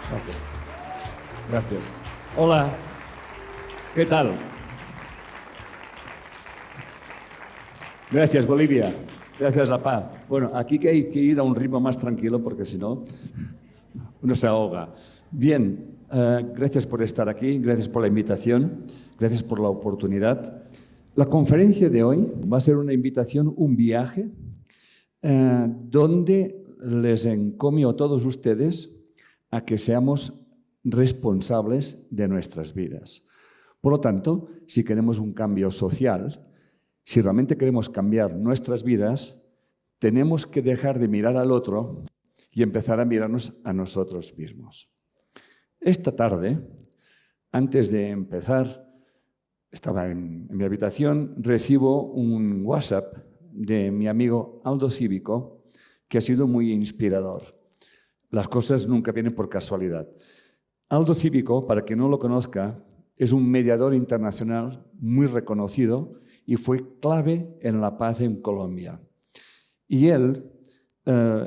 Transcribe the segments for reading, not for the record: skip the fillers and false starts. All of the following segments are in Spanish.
Gracias. Gracias. Hola. ¿Qué tal? Gracias, Bolivia. Gracias, La Paz. Bueno, aquí que hay que ir a un ritmo más tranquilo porque si no, uno se ahoga. Bien, gracias por estar aquí, gracias por la invitación, gracias por la oportunidad. La conferencia de hoy va a ser una invitación, un viaje, donde les encomio a todos ustedes a que seamos responsables de nuestras vidas. Por lo tanto, si queremos un cambio social, si realmente queremos cambiar nuestras vidas, tenemos que dejar de mirar al otro y empezar a mirarnos a nosotros mismos. Esta tarde, antes de empezar, estaba en mi habitación, recibo un WhatsApp de mi amigo Aldo Cívico, que ha sido muy inspirador. Las cosas nunca vienen por casualidad. Aldo Cívico, para quien no lo conozca, es un mediador internacional muy reconocido y fue clave en la paz en Colombia. Y él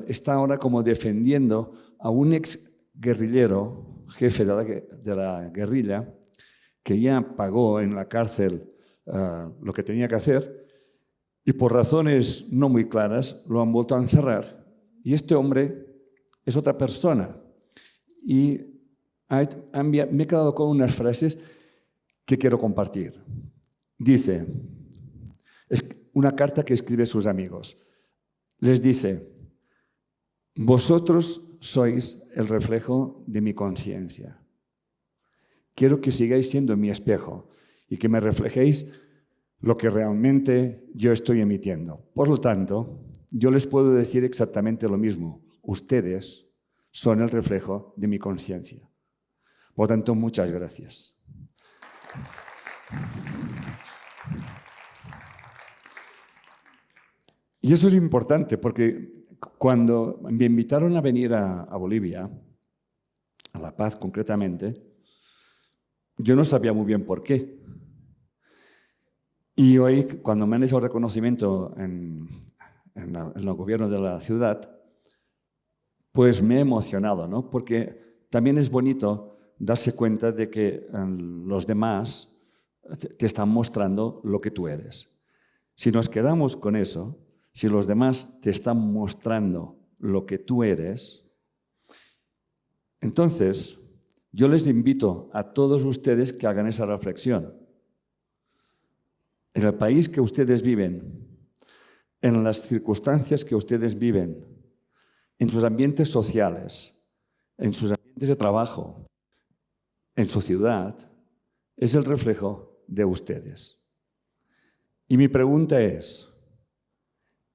está ahora como defendiendo a un ex guerrillero, jefe de la guerrilla, que ya pagó en la cárcel lo que tenía que hacer y por razones no muy claras lo han vuelto a encerrar. Y este hombre es otra persona. Y me he quedado con unas frases que quiero compartir. Dice, es una carta que escribe a sus amigos. Les dice, vosotros sois el reflejo de mi conciencia. Quiero que sigáis siendo mi espejo y que me reflejéis lo que realmente yo estoy emitiendo. Por lo tanto, yo les puedo decir exactamente lo mismo. Ustedes son el reflejo de mi conciencia. Por lo tanto, muchas gracias. Y eso es importante porque cuando me invitaron a venir a Bolivia, a La Paz concretamente, yo no sabía muy bien por qué. Y hoy, cuando me han hecho el reconocimiento en el gobierno de la ciudad, pues me he emocionado, ¿no? Porque también es bonito darse cuenta de que los demás te están mostrando lo que tú eres. Si nos quedamos con eso, si los demás te están mostrando lo que tú eres, entonces yo les invito a todos ustedes que hagan esa reflexión. En el país que ustedes viven, en las circunstancias que ustedes viven, en sus ambientes sociales, en sus ambientes de trabajo, en su ciudad, es el reflejo de ustedes. Y mi pregunta es,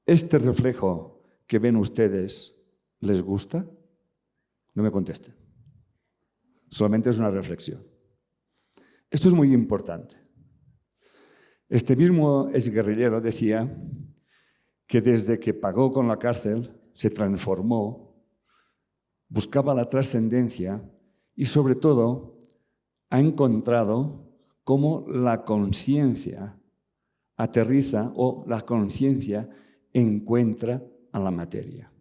¿este reflejo que ven ustedes les gusta? No me contesten. Solamente es una reflexión. Esto es muy importante. Este mismo exguerrillero decía que desde que pagó con la cárcel se transformó, buscaba la trascendencia y sobre todo ha encontrado cómo la conciencia aterriza o la conciencia encuentra a la materia.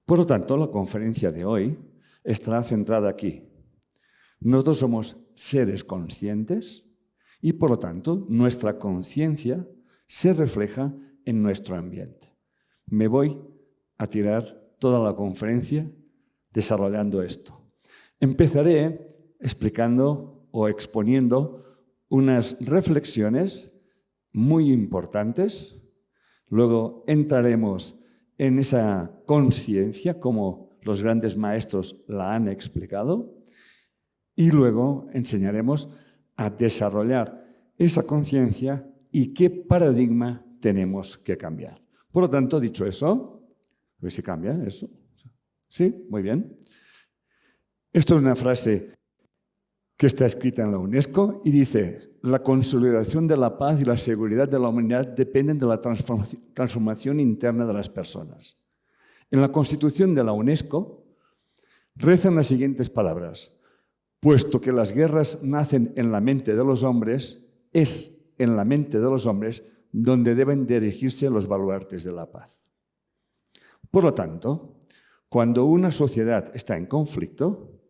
Por lo tanto, la conferencia de hoy estará centrada aquí. Nosotros somos seres conscientes y, por lo tanto, nuestra conciencia se refleja en nuestro ambiente. Me voy a tirar toda la conferencia desarrollando esto. Empezaré explicando o exponiendo unas reflexiones muy importantes. Luego entraremos en esa conciencia, como los grandes maestros la han explicado, y luego enseñaremos a desarrollar esa conciencia y qué paradigma tenemos que cambiar. Por lo tanto, dicho eso, pues se cambia eso. ¿Sí? Muy bien. Esto es una frase que está escrita en la UNESCO y dice: la consolidación de la paz y la seguridad de la humanidad dependen de la transformación interna de las personas. En la Constitución de la UNESCO rezan las siguientes palabras: puesto que las guerras nacen en la mente de los hombres, es en la mente de los hombres donde deben dirigirse los baluartes de la paz. Por lo tanto, cuando una sociedad está en conflicto,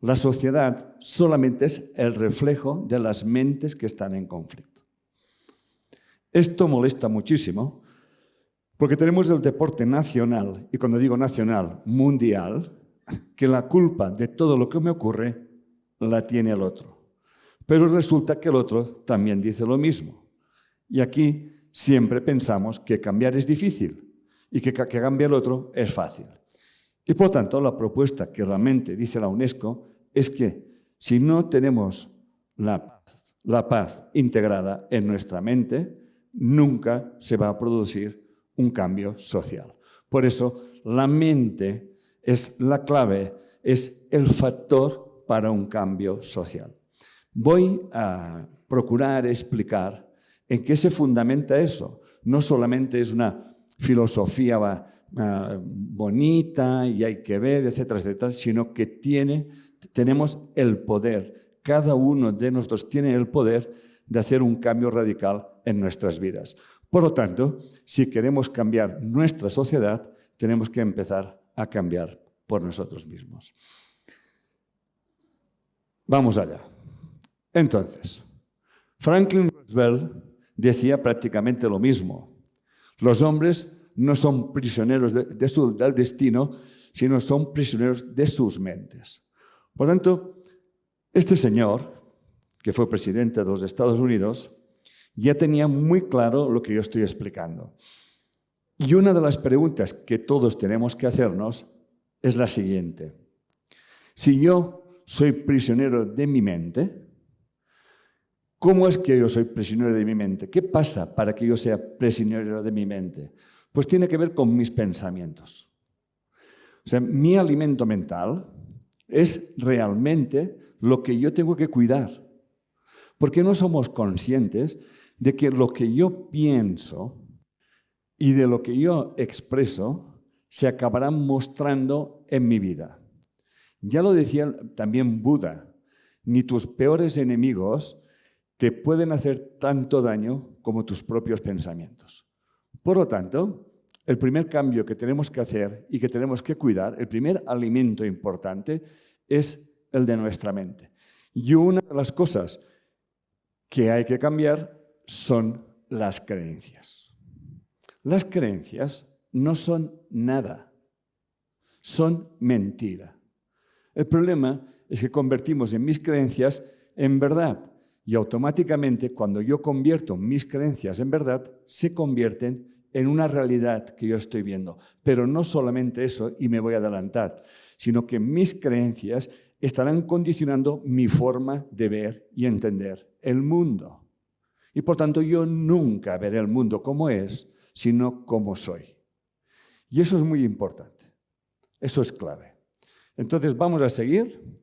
La sociedad solamente es el reflejo de las mentes que están en conflicto. Esto molesta muchísimo porque tenemos el deporte nacional, y cuando digo nacional, mundial, que la culpa de todo lo que me ocurre la tiene el otro. Pero resulta que el otro también dice lo mismo. Y aquí siempre pensamos que cambiar es difícil y que cambie el otro es fácil. Y por tanto, la propuesta que realmente dice la UNESCO es que si no tenemos la paz integrada en nuestra mente, nunca se va a producir un cambio social. Por eso, la mente es la clave, es el factor para un cambio social. Voy a procurar explicar en qué se fundamenta eso. No solamente es una filosofía bonita y hay que ver, etcétera, etcétera, sino que tenemos el poder. Cada uno de nosotros tiene el poder de hacer un cambio radical en nuestras vidas. Por lo tanto, si queremos cambiar nuestra sociedad, tenemos que empezar a cambiar por nosotros mismos. Vamos allá. Entonces, Franklin Roosevelt decía prácticamente lo mismo. Los hombres no son prisioneros del destino, sino son prisioneros de sus mentes. Por tanto, este señor, que fue presidente de los Estados Unidos, ya tenía muy claro lo que yo estoy explicando. Y una de las preguntas que todos tenemos que hacernos es la siguiente. Si yo soy prisionero de mi mente, ¿cómo es que yo soy prisionero de mi mente? ¿Qué pasa para que yo sea prisionero de mi mente? Pues tiene que ver con mis pensamientos. O sea, mi alimento mental es realmente lo que yo tengo que cuidar. Porque no somos conscientes de que lo que yo pienso y de lo que yo expreso se acabarán mostrando en mi vida. Ya lo decía también Buda, ni tus peores enemigos te pueden hacer tanto daño como tus propios pensamientos. Por lo tanto, el primer cambio que tenemos que hacer y que tenemos que cuidar, el primer alimento importante, es el de nuestra mente. Y una de las cosas que hay que cambiar son las creencias. Las creencias no son nada, son mentira. El problema es que convertimos en mis creencias en verdad y automáticamente cuando yo convierto mis creencias en verdad, se convierten en una realidad que yo estoy viendo. Pero no solamente eso, y me voy a adelantar, sino que mis creencias estarán condicionando mi forma de ver y entender el mundo. Y por tanto yo nunca veré el mundo como es, sino como soy. Y eso es muy importante. Eso es clave. Entonces vamos a seguir.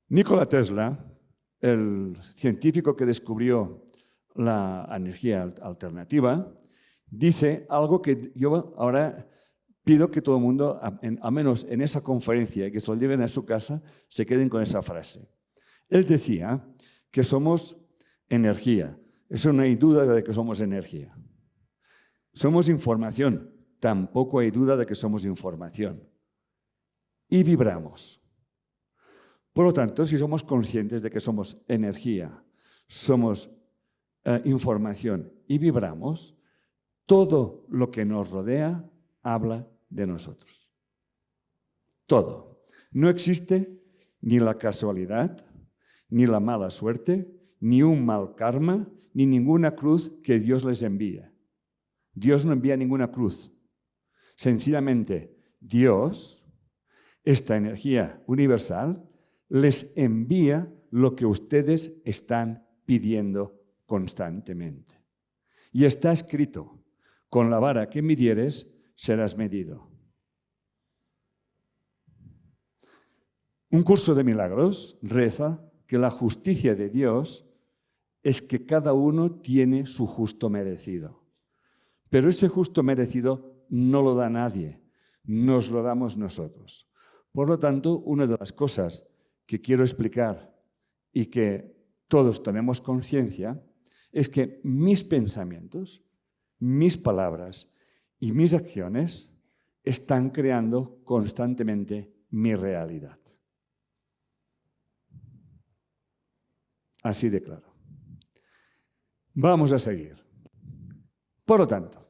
Nikola Tesla, el científico que descubrió la energía alternativa, dice algo que yo ahora pido que todo el mundo, al menos en esa conferencia, que se lo lleven a su casa, se queden con esa frase. Él decía que somos energía. Eso no hay duda de que somos energía. Somos información. Tampoco hay duda de que somos información. Y vibramos. Por lo tanto, si somos conscientes de que somos energía, somos información y vibramos, todo lo que nos rodea habla de nosotros. Todo. No existe ni la casualidad, ni la mala suerte, ni un mal karma, ni ninguna cruz que Dios les envía. Dios no envía ninguna cruz. Sencillamente, Dios, esta energía universal, les envía lo que ustedes están pidiendo constantemente. Y está escrito, con la vara que midieres, serás medido. Un curso de milagros reza que la justicia de Dios es que cada uno tiene su justo merecido. Pero ese justo merecido no lo da nadie, nos lo damos nosotros. Por lo tanto, una de las cosas que quiero explicar y que todos tenemos conciencia es que mis pensamientos, mis palabras y mis acciones están creando constantemente mi realidad. Así de claro. Vamos a seguir. Por lo tanto,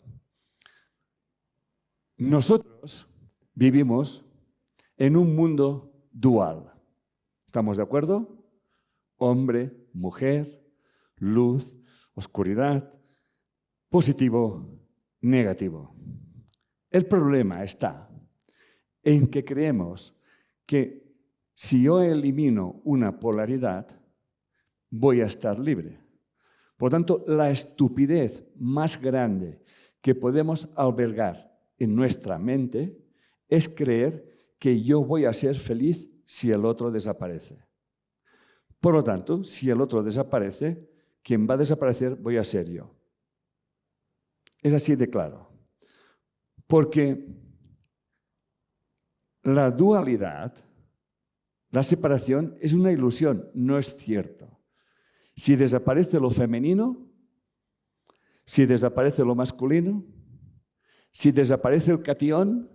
nosotros vivimos en un mundo dual. ¿Estamos de acuerdo? Hombre, mujer, luz, oscuridad, positivo, negativo. El problema está en que creemos que si yo elimino una polaridad, voy a estar libre. Por tanto, la estupidez más grande que podemos albergar en nuestra mente es creer que yo voy a ser feliz si el otro desaparece. Por lo tanto, si el otro desaparece, quien va a desaparecer voy a ser yo. Es así de claro. Porque la dualidad, la separación, es una ilusión, no es cierto. Si desaparece lo femenino, si desaparece lo masculino, si desaparece el catión,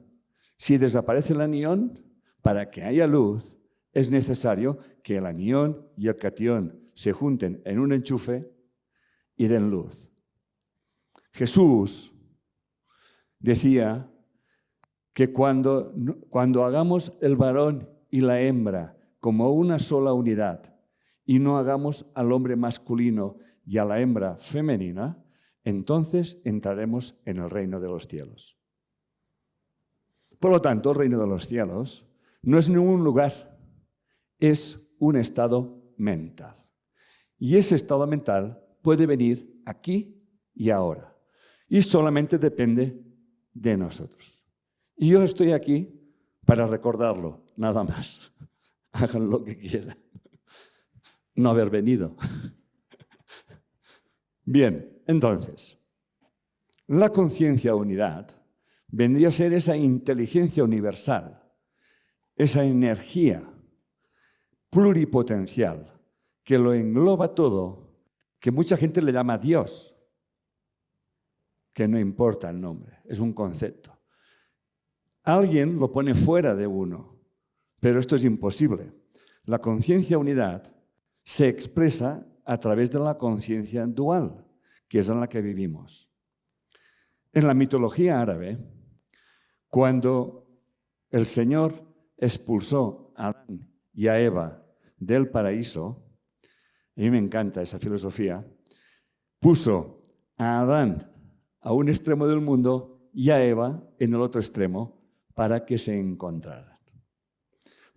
si desaparece el anión, para que haya luz es necesario que el anión y el catión se junten en un enchufe y den luz. Jesús decía que cuando hagamos el varón y la hembra como una sola unidad y no hagamos al hombre masculino y a la hembra femenina, entonces entraremos en el reino de los cielos. Por lo tanto, el reino de los cielos no es ningún lugar, es un estado mental. Y ese estado mental puede venir aquí y ahora. Y solamente depende de nosotros. Y yo estoy aquí para recordarlo, nada más. Hagan lo que quieran. No haber venido. Bien, entonces, la conciencia unidad vendría a ser esa inteligencia universal, esa energía pluripotencial que lo engloba todo, que mucha gente le llama Dios, que no importa el nombre, es un concepto. Alguien lo pone fuera de uno, pero esto es imposible. La conciencia unidad se expresa a través de la conciencia dual, que es en la que vivimos. En la mitología árabe, cuando el Señor expulsó a Adán y a Eva del paraíso, a mí me encanta esa filosofía, puso a Adán a un extremo del mundo y a Eva en el otro extremo para que se encontraran.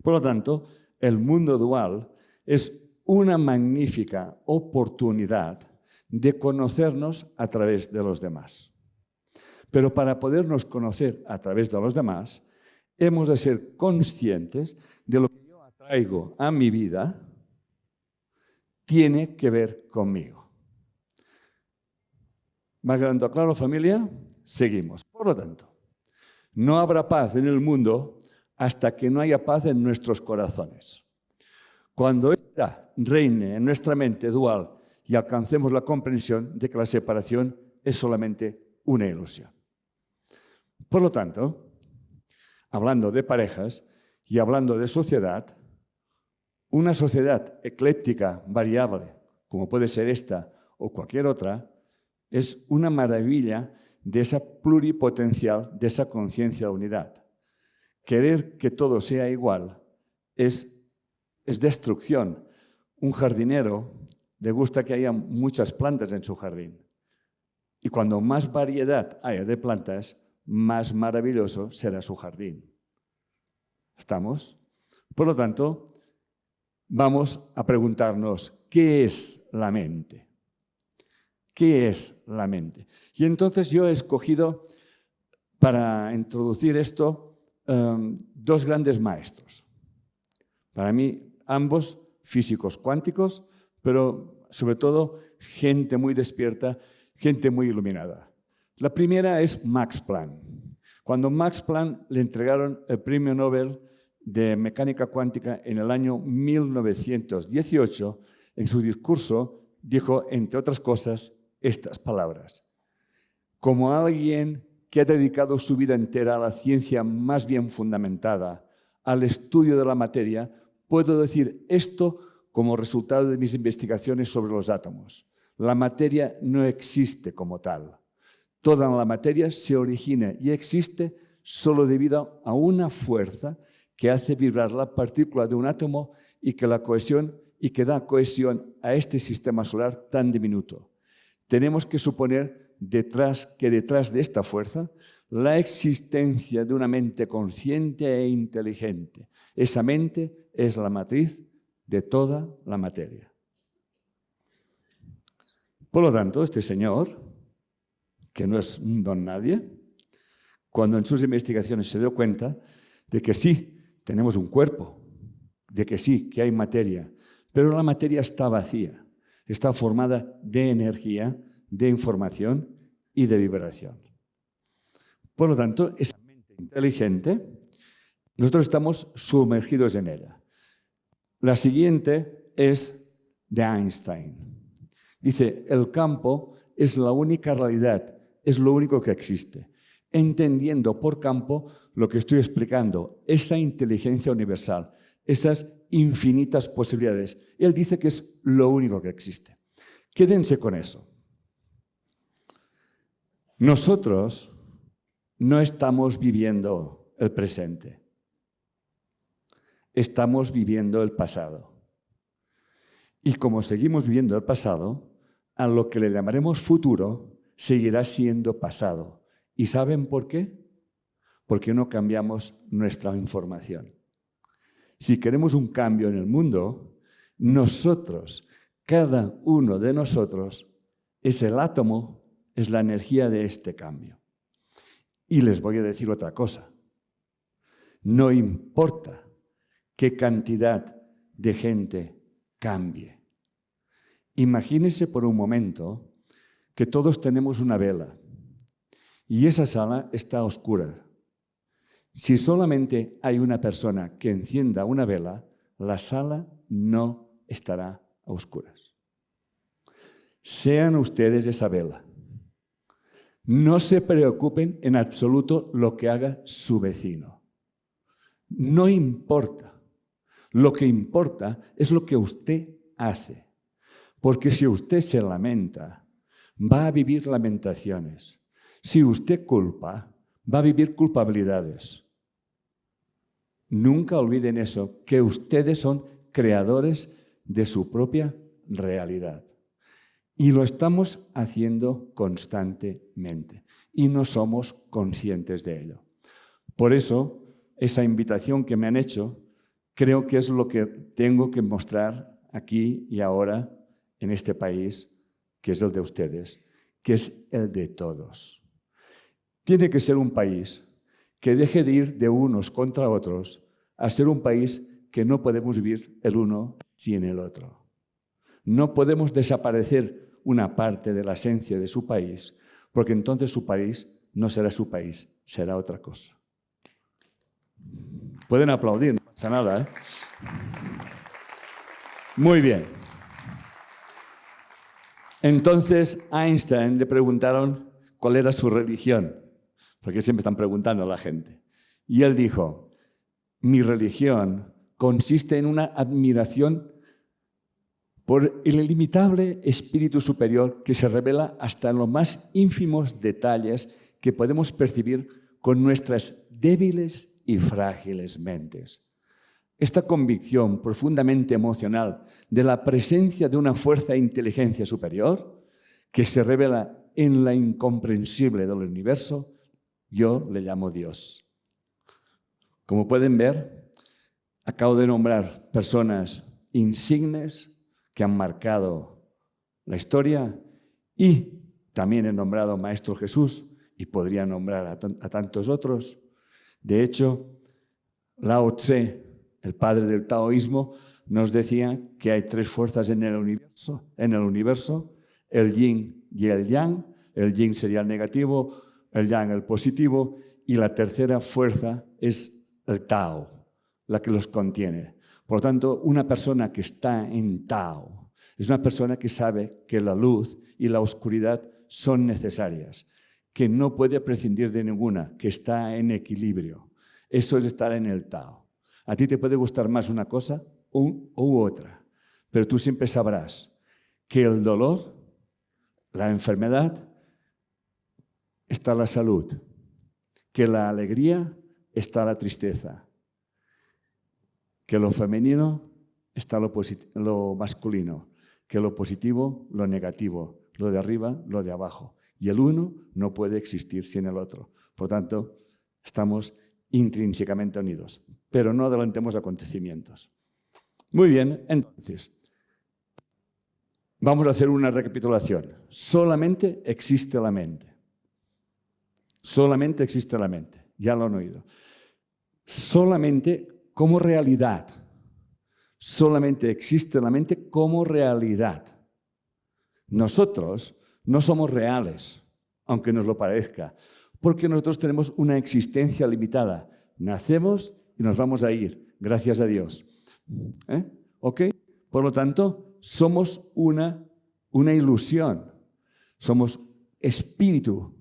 Por lo tanto, el mundo dual es una magnífica oportunidad de conocernos a través de los demás. Pero para podernos conocer a través de los demás, hemos de ser conscientes de lo que yo atraigo a mi vida tiene que ver conmigo. ¿Va quedando claro, familia? Seguimos. Por lo tanto, no habrá paz en el mundo hasta que no haya paz en nuestros corazones. Cuando esta reine en nuestra mente dual y alcancemos la comprensión de que la separación es solamente una ilusión. Por lo tanto, hablando de parejas y hablando de sociedad, una sociedad ecléctica, variable, como puede ser esta o cualquier otra, es una maravilla de esa pluripotencial, de esa conciencia de unidad. Querer que todo sea igual es destrucción. Un jardinero le gusta que haya muchas plantas en su jardín. Y cuando más variedad haya de plantas, más maravilloso será su jardín. ¿Estamos? Por lo tanto, vamos a preguntarnos, ¿qué es la mente? ¿Qué es la mente? Y entonces yo he escogido, para introducir esto, dos grandes maestros. Para mí, ambos físicos cuánticos, pero sobre todo gente muy despierta, gente muy iluminada. La primera es Max Planck. Cuando Max Planck le entregaron el Premio Nobel de Mecánica Cuántica en el año 1918, en su discurso dijo, entre otras cosas, estas palabras. Como alguien que ha dedicado su vida entera a la ciencia más bien fundamentada, al estudio de la materia, puedo decir esto como resultado de mis investigaciones sobre los átomos. La materia no existe como tal. Toda la materia se origina y existe solo debido a una fuerza que hace vibrar la partícula de un átomo y que da cohesión a este sistema solar tan diminuto. Tenemos que suponer que detrás de esta fuerza la existencia de una mente consciente e inteligente. Esa mente es la matriz de toda la materia. Por lo tanto, este señor, que no es un don nadie, cuando en sus investigaciones se dio cuenta de que sí, tenemos un cuerpo, de que sí, que hay materia, pero la materia está vacía, está formada de energía, de información y de vibración. Por lo tanto, esa mente inteligente, nosotros estamos sumergidos en ella. La siguiente es de Einstein. Dice, el campo es la única realidad, es lo único que existe. Entendiendo por campo lo que estoy explicando, esa inteligencia universal, esas infinitas posibilidades. Él dice que es lo único que existe. Quédense con eso. Nosotros no estamos viviendo el presente. Estamos viviendo el pasado. Y como seguimos viviendo el pasado, a lo que le llamaremos futuro seguirá siendo pasado. ¿Y saben por qué? Porque no cambiamos nuestra información. Si queremos un cambio en el mundo, nosotros, cada uno de nosotros, es el átomo, es la energía de este cambio. Y les voy a decir otra cosa. No importa qué cantidad de gente cambie. Imagínense por un momento que todos tenemos una vela y esa sala está oscura. Si solamente hay una persona que encienda una vela, la sala no estará a oscuras. Sean ustedes esa vela. No se preocupen en absoluto lo que haga su vecino. No importa. Lo que importa es lo que usted hace. Porque si usted se lamenta, va a vivir lamentaciones. Si usted culpa, va a vivir culpabilidades. Nunca olviden eso, que ustedes son creadores de su propia realidad. Y lo estamos haciendo constantemente. Y no somos conscientes de ello. Por eso, esa invitación que me han hecho, creo que es lo que tengo que mostrar aquí y ahora en este país, que es el de ustedes, que es el de todos. Tiene que ser un país que deje de ir de unos contra otros a ser un país que no podemos vivir el uno sin el otro. No podemos desaparecer una parte de la esencia de su país, porque entonces su país no será su país, será otra cosa. Pueden aplaudir, no pasa nada, ¿eh? Muy bien. Entonces a Einstein le preguntaron cuál era su religión, porque siempre están preguntando a la gente. Y él dijo, mi religión consiste en una admiración por el ilimitable espíritu superior que se revela hasta en los más ínfimos detalles que podemos percibir con nuestras débiles y frágiles mentes. Esta convicción profundamente emocional de la presencia de una fuerza de inteligencia superior que se revela en la incomprensible del universo, yo le llamo Dios. Como pueden ver, acabo de nombrar personas insignes que han marcado la historia y también he nombrado Maestro Jesús y podría nombrar a tantos otros. De hecho, Lao Tse, el padre del taoísmo, nos decía que hay tres fuerzas en el universo, el yin y el yang. El yin sería el negativo, el yang el positivo, y la tercera fuerza es el Tao, la que los contiene. Por lo tanto, una persona que está en Tao es una persona que sabe que la luz y la oscuridad son necesarias, que no puede prescindir de ninguna, que está en equilibrio. Eso es estar en el Tao. A ti te puede gustar más una cosa u otra, pero tú siempre sabrás que el dolor, la enfermedad, está la salud, que la alegría está la tristeza, que lo femenino está lo masculino, que lo positivo, lo negativo, lo de arriba, lo de abajo. Y el uno no puede existir sin el otro. Por tanto, estamos intrínsecamente unidos. Pero no adelantemos acontecimientos. Muy bien, entonces, vamos a hacer una recapitulación. Solamente existe la mente. Solamente existe la mente. Ya lo han oído. Solamente como realidad. Solamente existe la mente como realidad. Nosotros no somos reales, aunque nos lo parezca, porque nosotros tenemos una existencia limitada. Nacemos y nos vamos a ir, gracias a Dios. ¿Ok? Por lo tanto, somos una ilusión. Somos espíritu.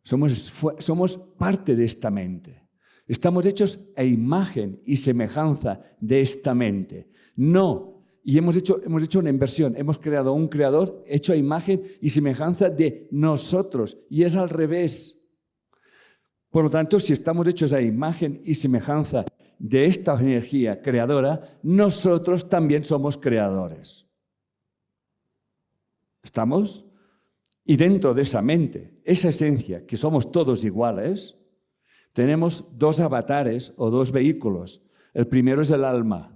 Somos parte de esta mente. Estamos hechos a imagen y semejanza de esta mente. No. Y hemos hecho una inversión. Hemos creado un creador hecho a imagen y semejanza de nosotros. Y es al revés. Por lo tanto, si estamos hechos a imagen y semejanza de esta energía creadora, nosotros también somos creadores. ¿Estamos? Y dentro de esa mente, esa esencia, que somos todos iguales, tenemos dos avatares o dos vehículos. El primero es el alma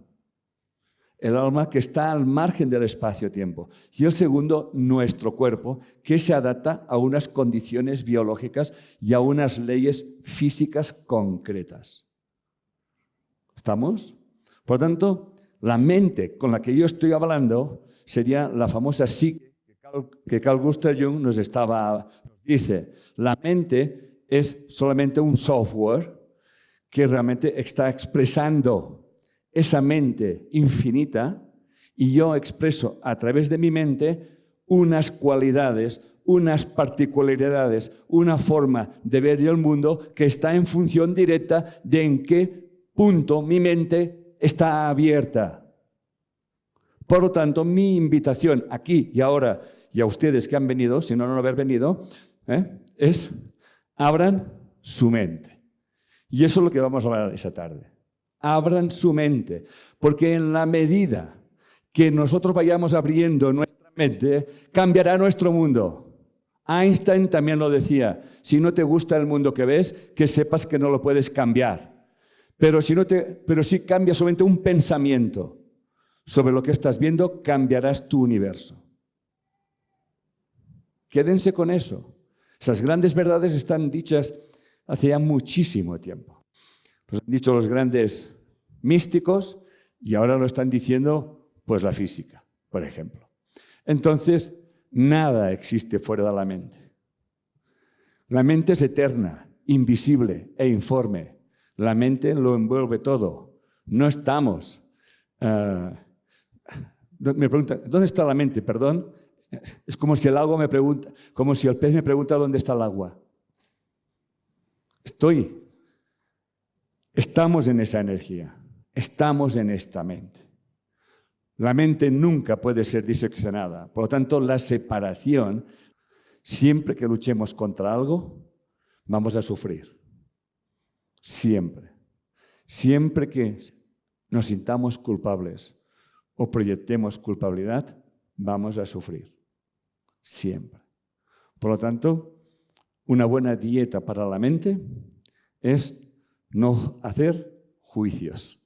que está al margen del espacio-tiempo. Y el segundo, nuestro cuerpo, que se adapta a unas condiciones biológicas y a unas leyes físicas concretas. ¿Estamos? Por lo tanto, la mente con la que yo estoy hablando sería la famosa psique que Carl Gustav Jung nos dice. La mente es solamente un software que realmente está expresando esa mente infinita, y yo expreso a través de mi mente unas cualidades, unas particularidades, una forma de ver el mundo que está en función directa de en qué punto mi mente está abierta. Por lo tanto, mi invitación aquí y ahora, y a ustedes que han venido, si no haber venido, es abran su mente. Y eso es lo que vamos a hablar esa tarde. Abran su mente, porque en la medida que nosotros vayamos abriendo nuestra mente, cambiará nuestro mundo. Einstein también lo decía, si no te gusta el mundo que ves, que sepas que no lo puedes cambiar. Pero si cambias solamente un pensamiento sobre lo que estás viendo, cambiarás tu universo. Quédense con eso. Esas grandes verdades están dichas hace ya muchísimo tiempo. Los han dicho los grandes místicos y ahora lo están diciendo pues la física, por ejemplo. Entonces, nada existe fuera de la mente. La mente es eterna, invisible e informe. La mente lo envuelve todo. No estamos... me preguntan, ¿dónde está la mente? Perdón. Es como si el agua me pregunta, como si el pez me pregunta dónde está el agua. Estamos en esa energía, estamos en esta mente. La mente nunca puede ser diseccionada. Por lo tanto, la separación, siempre que luchemos contra algo, vamos a sufrir. Siempre. Siempre que nos sintamos culpables o proyectemos culpabilidad, vamos a sufrir. Siempre. Por lo tanto, una buena dieta para la mente es no hacer juicios,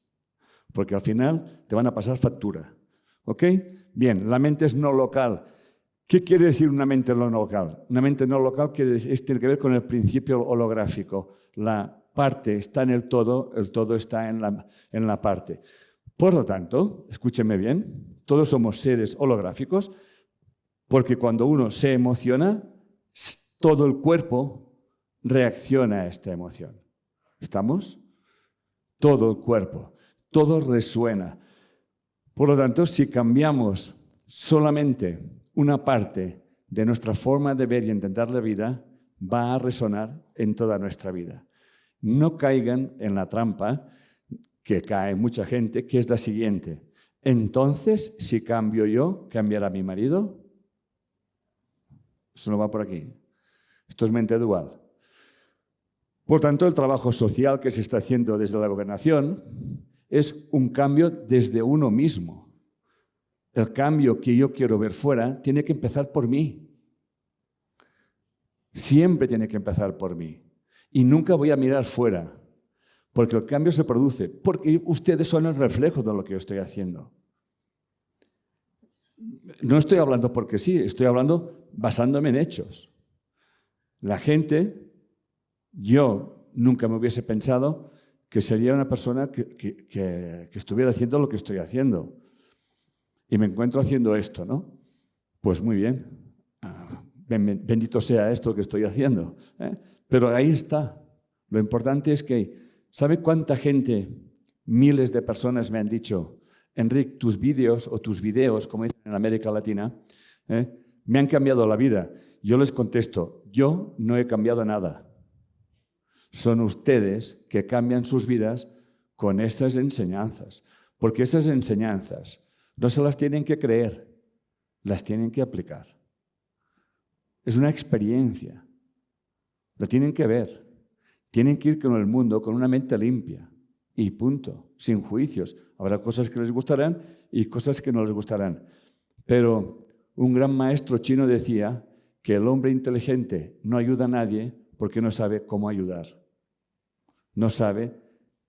porque al final te van a pasar factura. ¿Ok? Bien, la mente es no local. ¿Qué quiere decir una mente no local? Una mente no local tiene que ver con el principio holográfico. La parte está en el todo está en la parte. Por lo tanto, escúchenme bien, todos somos seres holográficos, porque cuando uno se emociona, todo el cuerpo reacciona a esta emoción. ¿Estamos? Todo el cuerpo, todo resuena. Por lo tanto, si cambiamos solamente una parte de nuestra forma de ver y entender la vida, va a resonar en toda nuestra vida. No caigan en la trampa que cae mucha gente, que es la siguiente. Entonces, si cambio yo, ¿cambiará mi marido? Eso no va por aquí. Esto es mente dual. Por tanto, el trabajo social que se está haciendo desde la gobernación es un cambio desde uno mismo. El cambio que yo quiero ver fuera tiene que empezar por mí. Siempre tiene que empezar por mí. Y nunca voy a mirar fuera, porque el cambio se produce, porque ustedes son el reflejo de lo que yo estoy haciendo. No estoy hablando porque sí, estoy hablando basándome en hechos. La gente, yo nunca me hubiese pensado que sería una persona que estuviera haciendo lo que estoy haciendo. Y me encuentro haciendo esto, ¿no? Pues muy bien. Bendito sea esto que estoy haciendo. Pero ahí está. Lo importante es que, ¿sabe cuánta gente, miles de personas me han dicho, Enric, tus vídeos o tus videos, como dicen en América Latina, me han cambiado la vida? Yo les contesto, yo no he cambiado nada. Son ustedes que cambian sus vidas con estas enseñanzas. Porque esas enseñanzas no se las tienen que creer, las tienen que aplicar. Es una experiencia. La tienen que ver. Tienen que ir con el mundo con una mente limpia. Y punto. Sin juicios. Habrá cosas que les gustarán y cosas que no les gustarán. Pero un gran maestro chino decía que el hombre inteligente no ayuda a nadie porque no sabe cómo ayudar. No sabe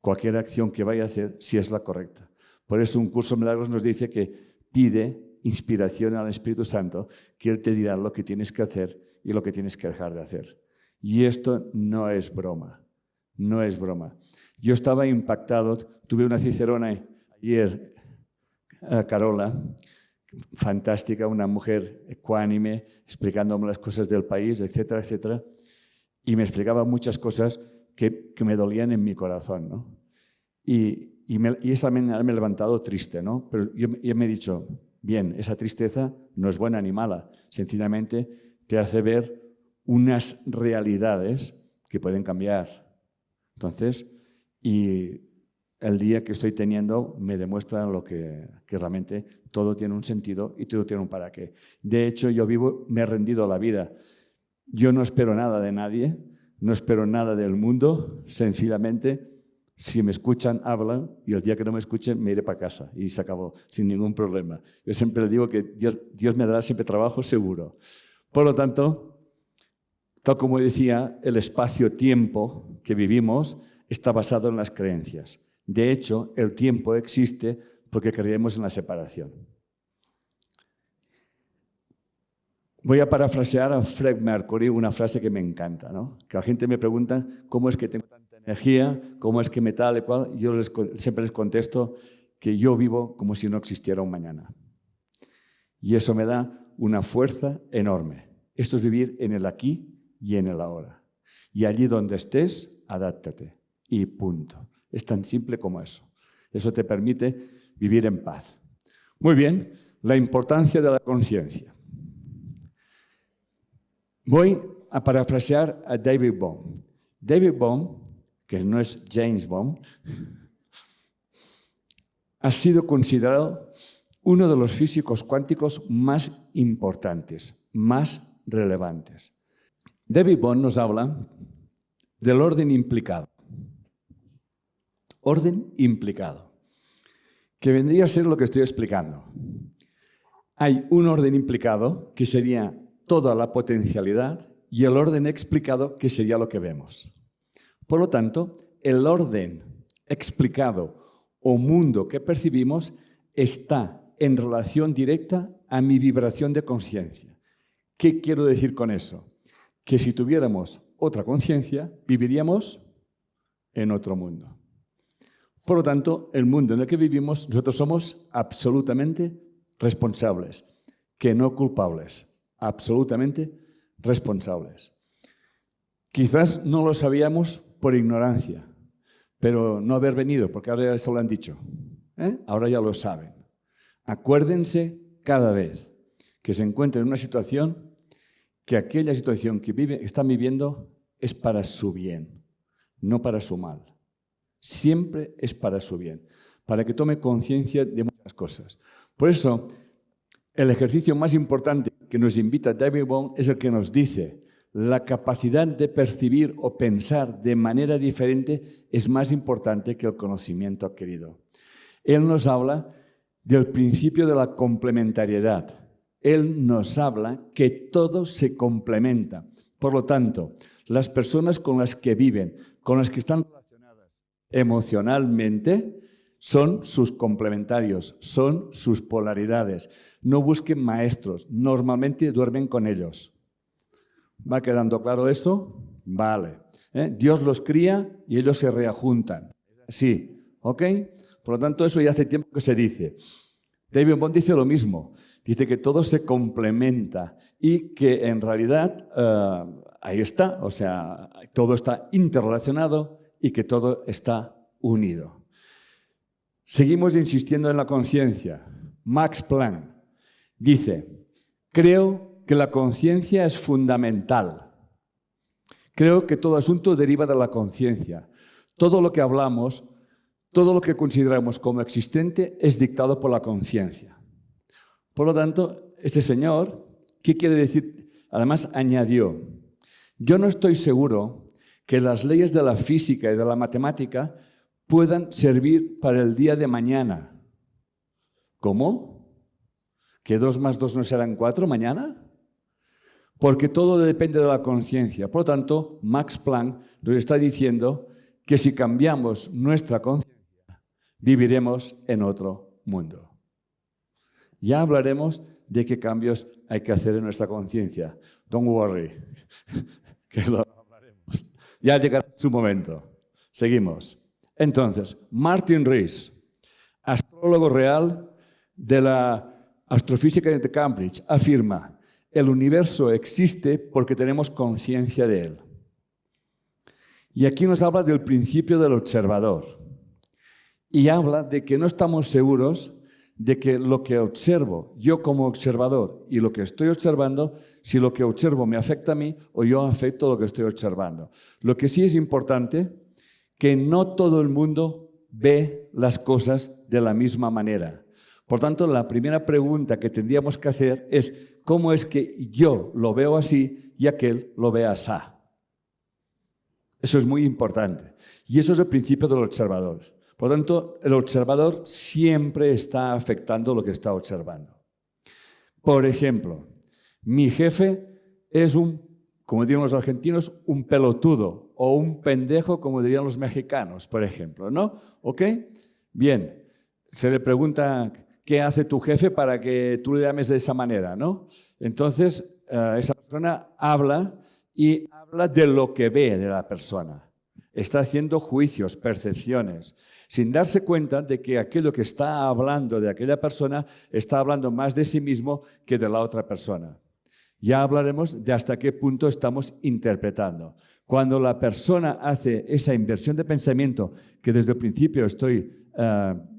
cualquier acción que vaya a hacer si es la correcta. Por eso un curso de milagros nos dice que pide inspiración al Espíritu Santo, que Él te dirá lo que tienes que hacer y lo que tienes que dejar de hacer. Y esto no es broma, no es broma. Yo estaba impactado, tuve una cicerona ayer, Carola, fantástica, una mujer ecuánime, explicándome las cosas del país, etcétera, etcétera, y me explicaba muchas cosas que me dolían en mi corazón, ¿no? Y esa me ha levantado triste, ¿no? Pero yo me he dicho, bien, esa tristeza no es buena ni mala, sencillamente te hace ver unas realidades que pueden cambiar. Entonces, y el día que estoy teniendo me demuestra que realmente todo tiene un sentido y todo tiene un para qué. De hecho, yo me he rendido a la vida. Yo no espero nada de nadie, no espero nada del mundo, sencillamente, si me escuchan, hablan, y el día que no me escuchen, me iré para casa y se acabó, sin ningún problema. Yo siempre digo que Dios me dará siempre trabajo seguro. Por lo tanto, tal como decía, el espacio-tiempo que vivimos está basado en las creencias. De hecho, el tiempo existe porque creemos en la separación. Voy a parafrasear a Fred Mercury una frase que me encanta, ¿no? Que la gente me pregunta cómo es que tengo tanta energía, cómo es que me tal y cual. Yo siempre les contesto que yo vivo como si no existiera un mañana. Y eso me da una fuerza enorme. Esto es vivir en el aquí y en el ahora. Y allí donde estés, adáptate. Y punto. Es tan simple como eso. Eso te permite vivir en paz. Muy bien, la importancia de la conciencia. Voy a parafrasear a David Bohm. David Bohm, que no es James Bond, ha sido considerado uno de los físicos cuánticos más importantes, más relevantes. David Bohm nos habla del orden implicado. Orden implicado, que vendría a ser lo que estoy explicando. Hay un orden implicado que sería toda la potencialidad y el orden explicado que sería lo que vemos. Por lo tanto, el orden explicado o mundo que percibimos está en relación directa a mi vibración de conciencia. ¿Qué quiero decir con eso? Que si tuviéramos otra conciencia, viviríamos en otro mundo. Por lo tanto, el mundo en el que vivimos, nosotros somos absolutamente responsables, que no culpables, absolutamente responsables. Quizás no lo sabíamos por ignorancia, pero no haber venido, porque ahora ya se lo han dicho. Ahora ya lo saben. Acuérdense cada vez que se encuentren en una situación, que aquella situación que están viviendo es para su bien, no para su mal. Siempre es para su bien, para que tome conciencia de muchas las cosas. Por eso, el ejercicio más importante que nos invita David Bohm es el que nos dice: la capacidad de percibir o pensar de manera diferente es más importante que el conocimiento adquirido. Él nos habla del principio de la complementariedad. Él nos habla que todo se complementa. Por lo tanto, las personas con las que viven, con las que están relacionadas emocionalmente, son sus complementarios, son sus polaridades. No busquen maestros, normalmente duermen con ellos. ¿Va quedando claro eso? Vale. Dios los cría y ellos se reajuntan. Sí, ¿ok? Por lo tanto, eso ya hace tiempo que se dice. David Bohm dice lo mismo. Dice que todo se complementa y que en realidad ahí está, o sea, todo está interrelacionado y que todo está unido. Seguimos insistiendo en la conciencia. Max Planck dice: creo que la conciencia es fundamental. Creo que todo asunto deriva de la conciencia. Todo lo que hablamos, todo lo que consideramos como existente es dictado por la conciencia. Por lo tanto, este señor, ¿qué quiere decir? Además, añadió: yo no estoy seguro que las leyes de la física y de la matemática puedan servir para el día de mañana. ¿Cómo? ¿Que 2 más 2 no serán 4 mañana? Porque todo depende de la conciencia. Por lo tanto, Max Planck nos está diciendo que si cambiamos nuestra conciencia, viviremos en otro mundo. Ya hablaremos de qué cambios hay que hacer en nuestra conciencia. Don't worry, que lo hablaremos. Ya llegará su momento. Seguimos. Entonces, Martin Rees, astrólogo real de la astrofísica de Cambridge, afirma: el universo existe porque tenemos conciencia de él. Y aquí nos habla del principio del observador. Y habla de que no estamos seguros de que lo que observo yo como observador y lo que estoy observando, si lo que observo me afecta a mí o yo afecto lo que estoy observando. Lo que sí es importante, que no todo el mundo ve las cosas de la misma manera. Por tanto, la primera pregunta que tendríamos que hacer es: ¿cómo es que yo lo veo así y aquel lo ve así? Eso es muy importante. Y eso es el principio del observador. Por lo tanto, el observador siempre está afectando lo que está observando. Por ejemplo, mi jefe es como dirían los argentinos, un pelotudo o un pendejo, como dirían los mexicanos, por ejemplo, ¿no? ¿Ok? Bien, se le pregunta: ¿qué hace tu jefe para que tú le llames de esa manera, ¿no? Entonces, esa persona habla y habla de lo que ve de la persona. Está haciendo juicios, percepciones, sin darse cuenta de que aquello que está hablando de aquella persona está hablando más de sí mismo que de la otra persona. Ya hablaremos de hasta qué punto estamos interpretando. Cuando la persona hace esa inversión de pensamiento que desde el principio estoy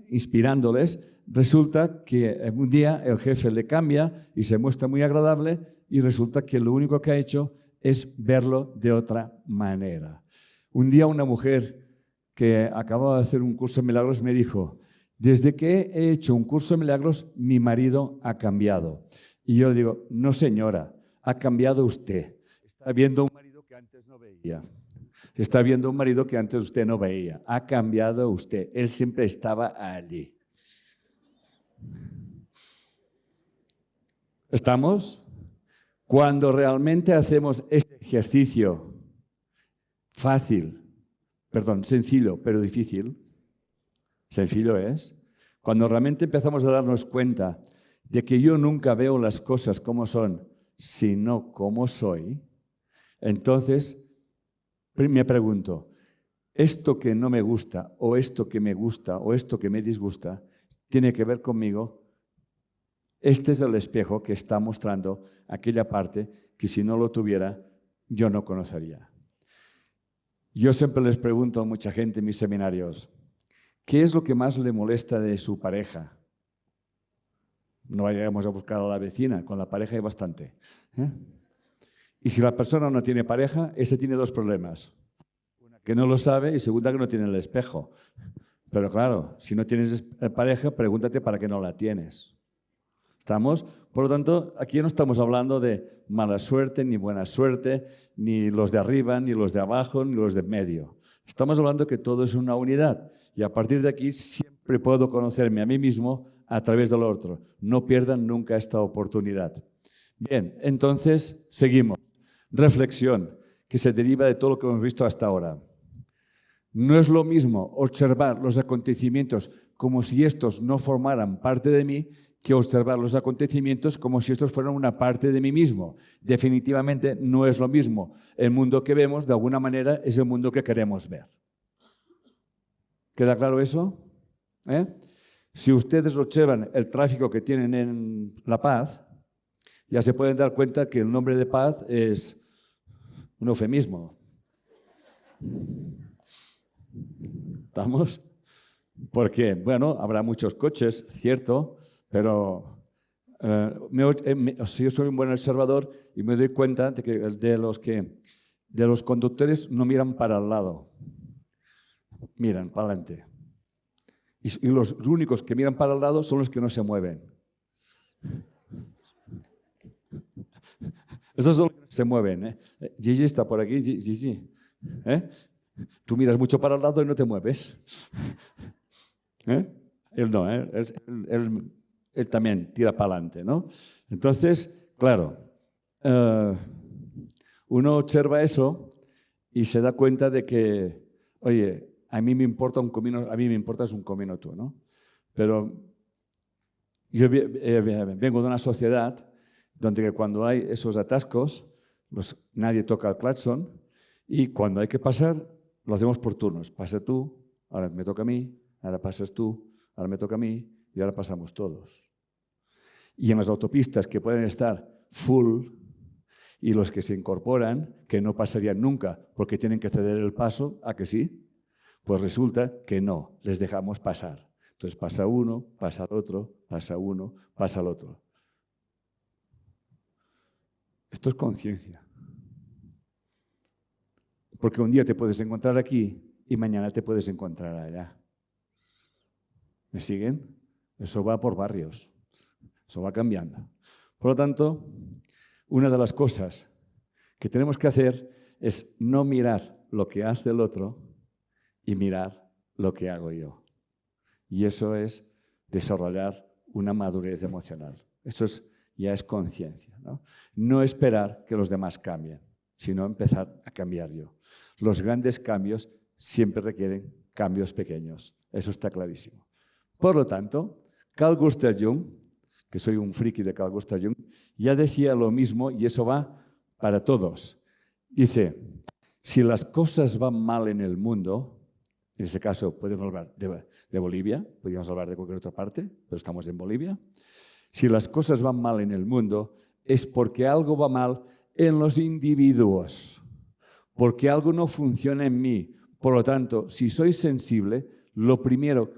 inspirándoles, resulta que un día el jefe le cambia y se muestra muy agradable y resulta que lo único que ha hecho es verlo de otra manera. Un día una mujer que acababa de hacer un curso de milagros me dijo: desde que he hecho un curso de milagros, mi marido ha cambiado. Y yo le digo: no señora, ha cambiado usted. Está viendo un marido que antes no veía. Está viendo un marido que antes usted no veía. Ha cambiado usted. Él siempre estaba allí. ¿Estamos? Cuando realmente hacemos este ejercicio sencillo, pero difícil, sencillo es, cuando realmente empezamos a darnos cuenta de que yo nunca veo las cosas como son, sino como soy, entonces me pregunto: ¿esto que no me gusta, o esto que me gusta, o esto que me disgusta, tiene que ver conmigo? Este es el espejo que está mostrando aquella parte que si no lo tuviera, yo no conocería. Yo siempre les pregunto a mucha gente en mis seminarios: ¿qué es lo que más le molesta de su pareja? No vayamos a buscar a la vecina, con la pareja hay bastante. Y si la persona no tiene pareja, ese tiene 2 problemas. Una, que no lo sabe, y segunda, que no tiene el espejo. Pero claro, si no tienes pareja, pregúntate para qué no la tienes. ¿Estamos? Por lo tanto, aquí no estamos hablando de mala suerte, ni buena suerte, ni los de arriba, ni los de abajo, ni los de medio. Estamos hablando que todo es una unidad. Y a partir de aquí siempre puedo conocerme a mí mismo a través del otro. No pierdan nunca esta oportunidad. Bien, entonces seguimos. Reflexión, que se deriva de todo lo que hemos visto hasta ahora. No es lo mismo observar los acontecimientos como si estos no formaran parte de mí que observar los acontecimientos como si estos fueran una parte de mí mismo. Definitivamente no es lo mismo. El mundo que vemos, de alguna manera, es el mundo que queremos ver. ¿Queda claro eso? Si ustedes observan el tráfico que tienen en La Paz, ya se pueden dar cuenta que el nombre de paz es un eufemismo. ¿Estamos? Porque, bueno, habrá muchos coches, cierto, pero yo soy un buen observador y me doy cuenta de que de los conductores no miran para el lado, miran para adelante. Y los únicos que miran para el lado son los que no se mueven. Esos son los que se mueven. Gigi está por aquí, Gigi. Tú miras mucho para el lado y no te mueves. Él no, él también tira para adelante, ¿no? Entonces, claro, uno observa eso y se da cuenta de que, oye, a mí me importa un comino, a mí me importas un comino tú, ¿no? Pero yo vengo de una sociedad donde cuando hay esos atascos, nadie toca el claxon y cuando hay que pasar, lo hacemos por turnos. Pasa tú, ahora me toca a mí, ahora pasas tú, ahora me toca a mí y ahora pasamos todos. Y en las autopistas que pueden estar full y los que se incorporan, que no pasarían nunca porque tienen que ceder el paso, ¿a que sí? Pues resulta que no, les dejamos pasar. Entonces pasa uno, pasa el otro, pasa uno, pasa el otro. Esto es conciencia. Porque un día te puedes encontrar aquí y mañana te puedes encontrar allá. ¿Me siguen? Eso va por barrios. Eso va cambiando. Por lo tanto, una de las cosas que tenemos que hacer es no mirar lo que hace el otro y mirar lo que hago yo. Y eso es desarrollar una madurez emocional. Eso ya es conciencia, ¿no? No esperar que los demás cambien, sino empezar a cambiar yo. Los grandes cambios siempre requieren cambios pequeños. Eso está clarísimo. Por lo tanto, Carl Gustav Jung, que soy un friki de Carl Gustav Jung, ya decía lo mismo y eso va para todos. Dice, si las cosas van mal en el mundo, en ese caso podemos hablar de Bolivia, podríamos hablar de cualquier otra parte, pero estamos en Bolivia. Si las cosas van mal en el mundo, es porque algo va mal en los individuos, porque algo no funciona en mí. Por lo tanto, si soy sensible, lo primero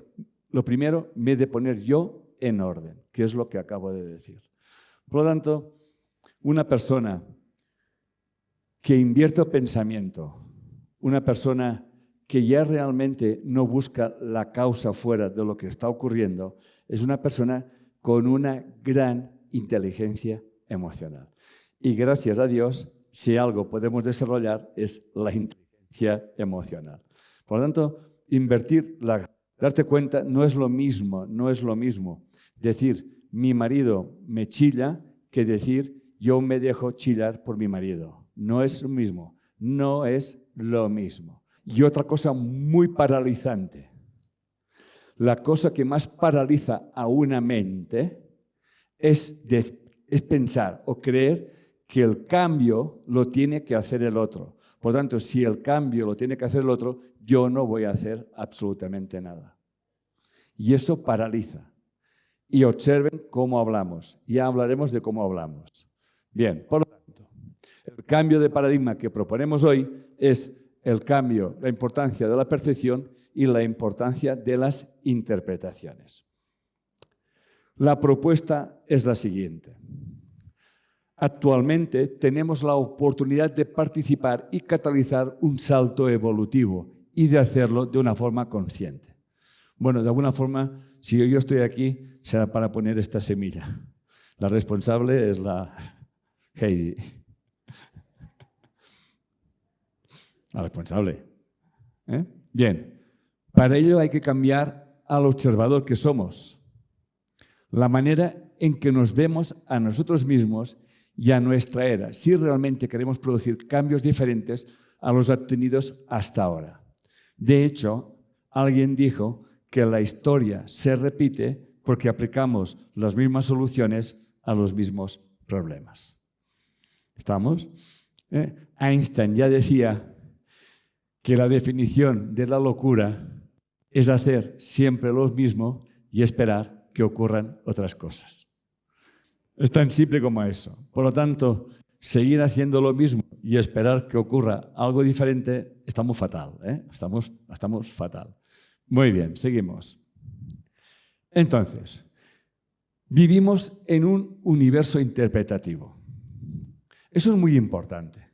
me he de poner yo en orden, que es lo que acabo de decir. Por lo tanto, una persona que invierte pensamiento, una persona que ya realmente no busca la causa fuera de lo que está ocurriendo, es una persona con una gran inteligencia emocional. Y gracias a Dios, si algo podemos desarrollar es la inteligencia emocional. Por lo tanto, darte cuenta no es lo mismo decir mi marido me chilla que decir yo me dejo chillar por mi marido. No es lo mismo, no es lo mismo. Y otra cosa muy paralizante, la cosa que más paraliza a una mente es pensar o creer que el cambio lo tiene que hacer el otro. Por lo tanto, si el cambio lo tiene que hacer el otro, yo no voy a hacer absolutamente nada. Y eso paraliza. Y observen cómo hablamos. Ya hablaremos de cómo hablamos. Bien, por lo tanto, el cambio de paradigma que proponemos hoy es el cambio, la importancia de la percepción y la importancia de las interpretaciones. La propuesta es la siguiente. Actualmente tenemos la oportunidad de participar y catalizar un salto evolutivo y de hacerlo de una forma consciente. Bueno, de alguna forma, si yo estoy aquí, será para poner esta semilla. La responsable es la Heidi. La responsable. Bien, para ello hay que cambiar al observador que somos. La manera en que nos vemos a nosotros mismos y a nuestra era, si realmente queremos producir cambios diferentes a los obtenidos hasta ahora. De hecho, alguien dijo que la historia se repite porque aplicamos las mismas soluciones a los mismos problemas. ¿Estamos? Einstein ya decía que la definición de la locura es hacer siempre lo mismo y esperar que ocurran otras cosas. Es tan simple como eso. Por lo tanto, seguir haciendo lo mismo y esperar que ocurra algo diferente, estamos fatal. Estamos fatal. Muy bien, seguimos. Entonces, vivimos en un universo interpretativo. Eso es muy importante.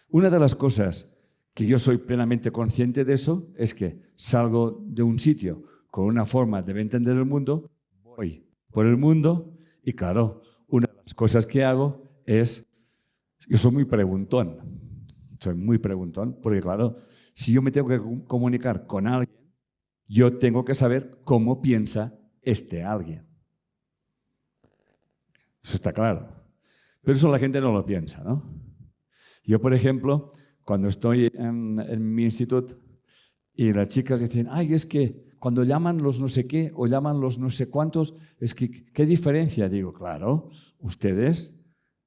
Una de las cosas que yo soy plenamente consciente de eso es que salgo de un sitio con una forma de entender el mundo, voy por el mundo y claro, una de las cosas que hago es, yo soy muy preguntón porque claro, si yo me tengo que comunicar con alguien, yo tengo que saber cómo piensa este alguien. Eso está claro. Pero eso la gente no lo piensa, ¿no? Yo, por ejemplo, cuando estoy en mi instituto y las chicas dicen, ay, es que cuando llaman los no sé qué o llaman los no sé cuántos, es que, ¿qué diferencia? Digo, claro, ustedes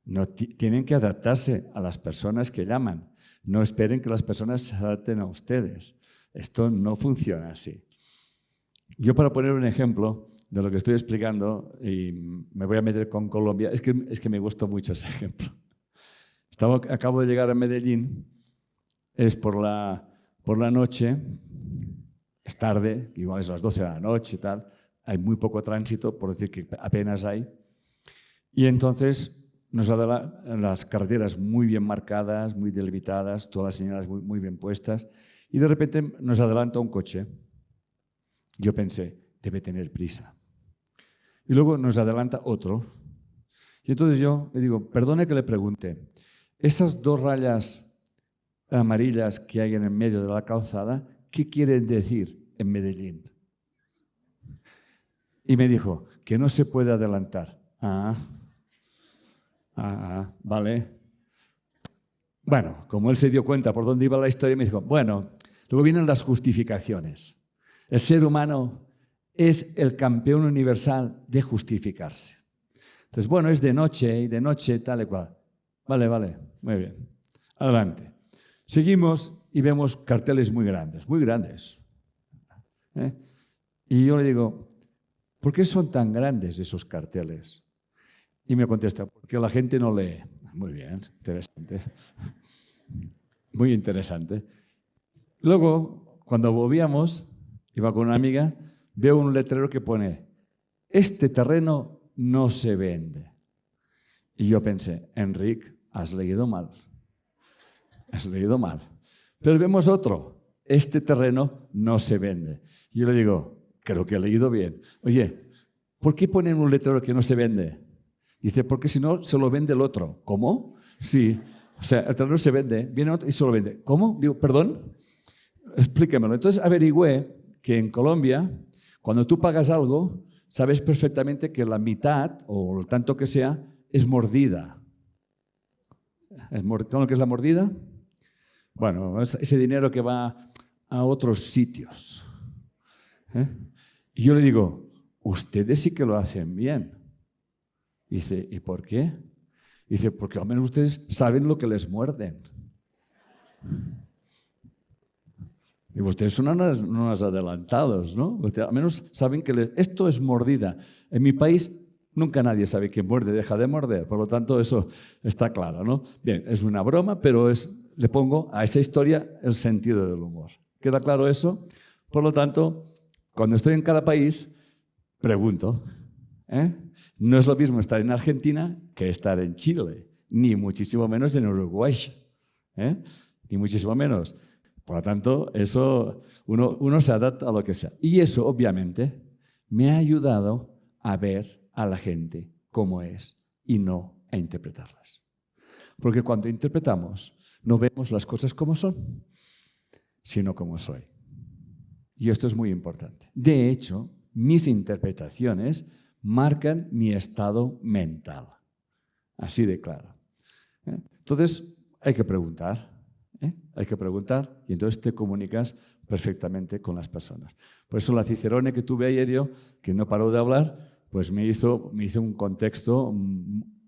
no tienen que adaptarse a las personas que llaman. No esperen que las personas se adapten a ustedes. Esto no funciona así. Yo, para poner un ejemplo de lo que estoy explicando, y me voy a meter con Colombia, es que me gusta mucho ese ejemplo. Acabo de llegar a Medellín, es por la noche, es tarde, igual es las 12 de la noche y tal, hay muy poco tránsito, por decir que apenas hay, y entonces nos ha dado las carreteras muy bien marcadas, muy delimitadas, todas las señales muy bien puestas, y de repente nos adelanta un coche. Yo pensé, debe tener prisa. Y luego nos adelanta otro. Y entonces yo le digo, perdone que le pregunte, esas dos rayas amarillas que hay en el medio de la calzada, ¿qué quieren decir en Medellín? Y me dijo, que no se puede adelantar. Vale. Bueno, como él se dio cuenta por dónde iba la historia, me dijo, bueno, luego vienen las justificaciones. El ser humano es el campeón universal de justificarse. Entonces, bueno, es de noche y de noche tal y cual. Vale, muy bien. Adelante. Seguimos y vemos carteles muy grandes, muy grandes. Y yo le digo, ¿por qué son tan grandes esos carteles? Y me contesta, porque la gente no lee. Muy bien, interesante. Muy interesante. Luego, cuando volvíamos, iba con una amiga, veo un letrero que pone, este terreno no se vende. Y yo pensé, Enric, has leído mal. Has leído mal. Pero vemos otro, este terreno no se vende. Y yo le digo, creo que he leído bien. Oye, ¿por qué ponen un letrero que no se vende? Dice, porque si no, se lo vende el otro. ¿Cómo? Sí. O sea, el terreno se vende, viene otro y se lo vende. ¿Cómo? Digo, perdón, explíquemelo. Entonces averigüé que en Colombia, cuando tú pagas algo, sabes perfectamente que la mitad, o lo tanto que sea, es mordida. ¿Sabes lo que es la mordida? Bueno, es ese dinero que va a otros sitios. Y yo le digo, ustedes sí que lo hacen bien. Dice, ¿y por qué? Dice, porque al menos ustedes saben lo que les muerden. Y ustedes son unos adelantados, ¿no? Ustedes al menos saben que esto es mordida. En mi país nunca nadie sabe que muerde, deja de morder. Por lo tanto, eso está claro, ¿no? Bien, es una broma, pero le pongo a esa historia el sentido del humor. ¿Queda claro eso? Por lo tanto, cuando estoy en cada país, pregunto. No es lo mismo estar en Argentina que estar en Chile, ni muchísimo menos en Uruguay. Ni muchísimo menos. Por lo tanto, eso uno se adapta a lo que sea. Y eso, obviamente, me ha ayudado a ver a la gente como es y no a interpretarlas. Porque cuando interpretamos, no vemos las cosas como son, sino como soy. Y esto es muy importante. De hecho, mis interpretaciones marcan mi estado mental. Así de claro. Entonces, hay que preguntar. Hay que preguntar y entonces te comunicas perfectamente con las personas. Por eso la Cicerone que tuve ayer yo, que no paró de hablar, pues me hizo un contexto,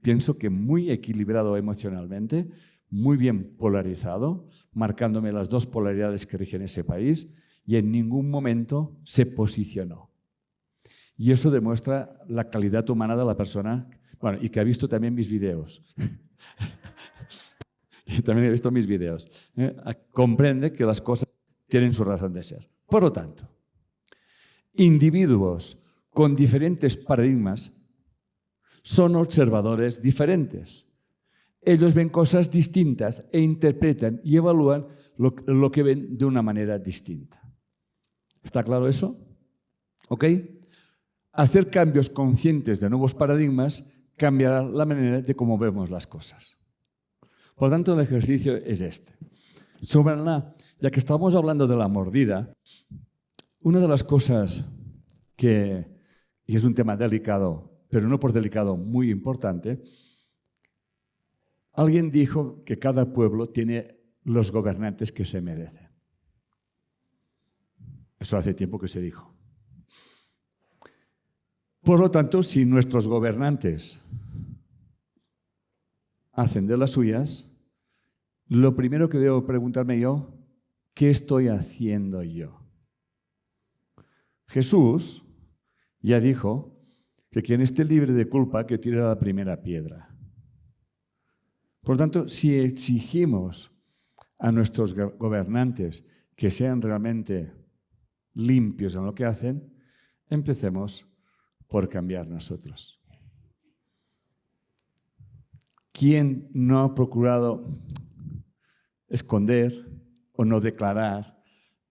pienso que muy equilibrado emocionalmente, muy bien polarizado, marcándome las dos polaridades que rigen ese país y en ningún momento se posicionó. Y eso demuestra la calidad humana de la persona, bueno, y que ha visto también mis videos. Y también he visto mis videos. Comprende que las cosas tienen su razón de ser. Por lo tanto, individuos con diferentes paradigmas son observadores diferentes. Ellos ven cosas distintas e interpretan y evalúan lo que ven de una manera distinta. ¿Está claro eso? ¿Ok? Hacer cambios conscientes de nuevos paradigmas cambiará la manera de cómo vemos las cosas. Por lo tanto, el ejercicio es este. Ya que estamos hablando de la mordida, una de las cosas y es un tema delicado, pero no por delicado, muy importante, alguien dijo que cada pueblo tiene los gobernantes que se merece. Eso hace tiempo que se dijo. Por lo tanto, si nuestros gobernantes hacen de las suyas, lo primero que debo preguntarme yo, ¿qué estoy haciendo yo? Jesús ya dijo que quien esté libre de culpa, que tire la primera piedra. Por lo tanto, si exigimos a nuestros gobernantes que sean realmente limpios en lo que hacen, empecemos por cambiar nosotros. ¿Quién no ha procurado esconder o no declarar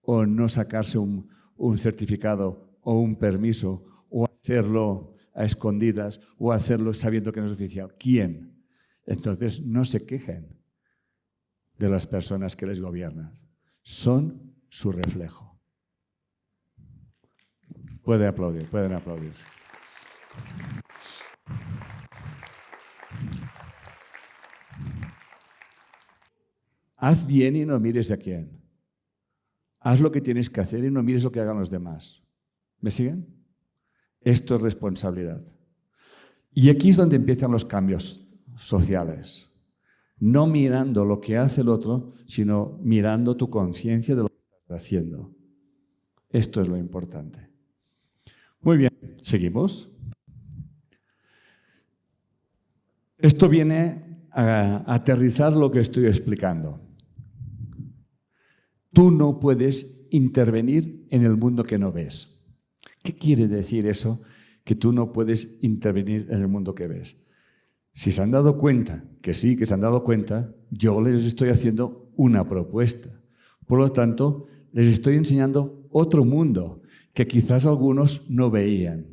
o no sacarse un certificado o un permiso o hacerlo a escondidas o hacerlo sabiendo que no es oficial? ¿Quién? Entonces no se quejen de las personas que les gobiernan. Son su reflejo. Pueden aplaudir. Haz bien y no mires a quién. Haz lo que tienes que hacer y no mires lo que hagan los demás. ¿Me siguen? Esto es responsabilidad. Y aquí es donde empiezan los cambios sociales. No mirando lo que hace el otro, sino mirando tu conciencia de lo que estás haciendo. Esto es lo importante. Muy bien, seguimos. Esto viene a aterrizar lo que estoy explicando. Tú no puedes intervenir en el mundo que no ves. ¿Qué quiere decir eso? Que tú no puedes intervenir en el mundo que ves. Si se han dado cuenta, que sí, que se han dado cuenta, yo les estoy haciendo una propuesta. Por lo tanto, les estoy enseñando otro mundo que quizás algunos no veían.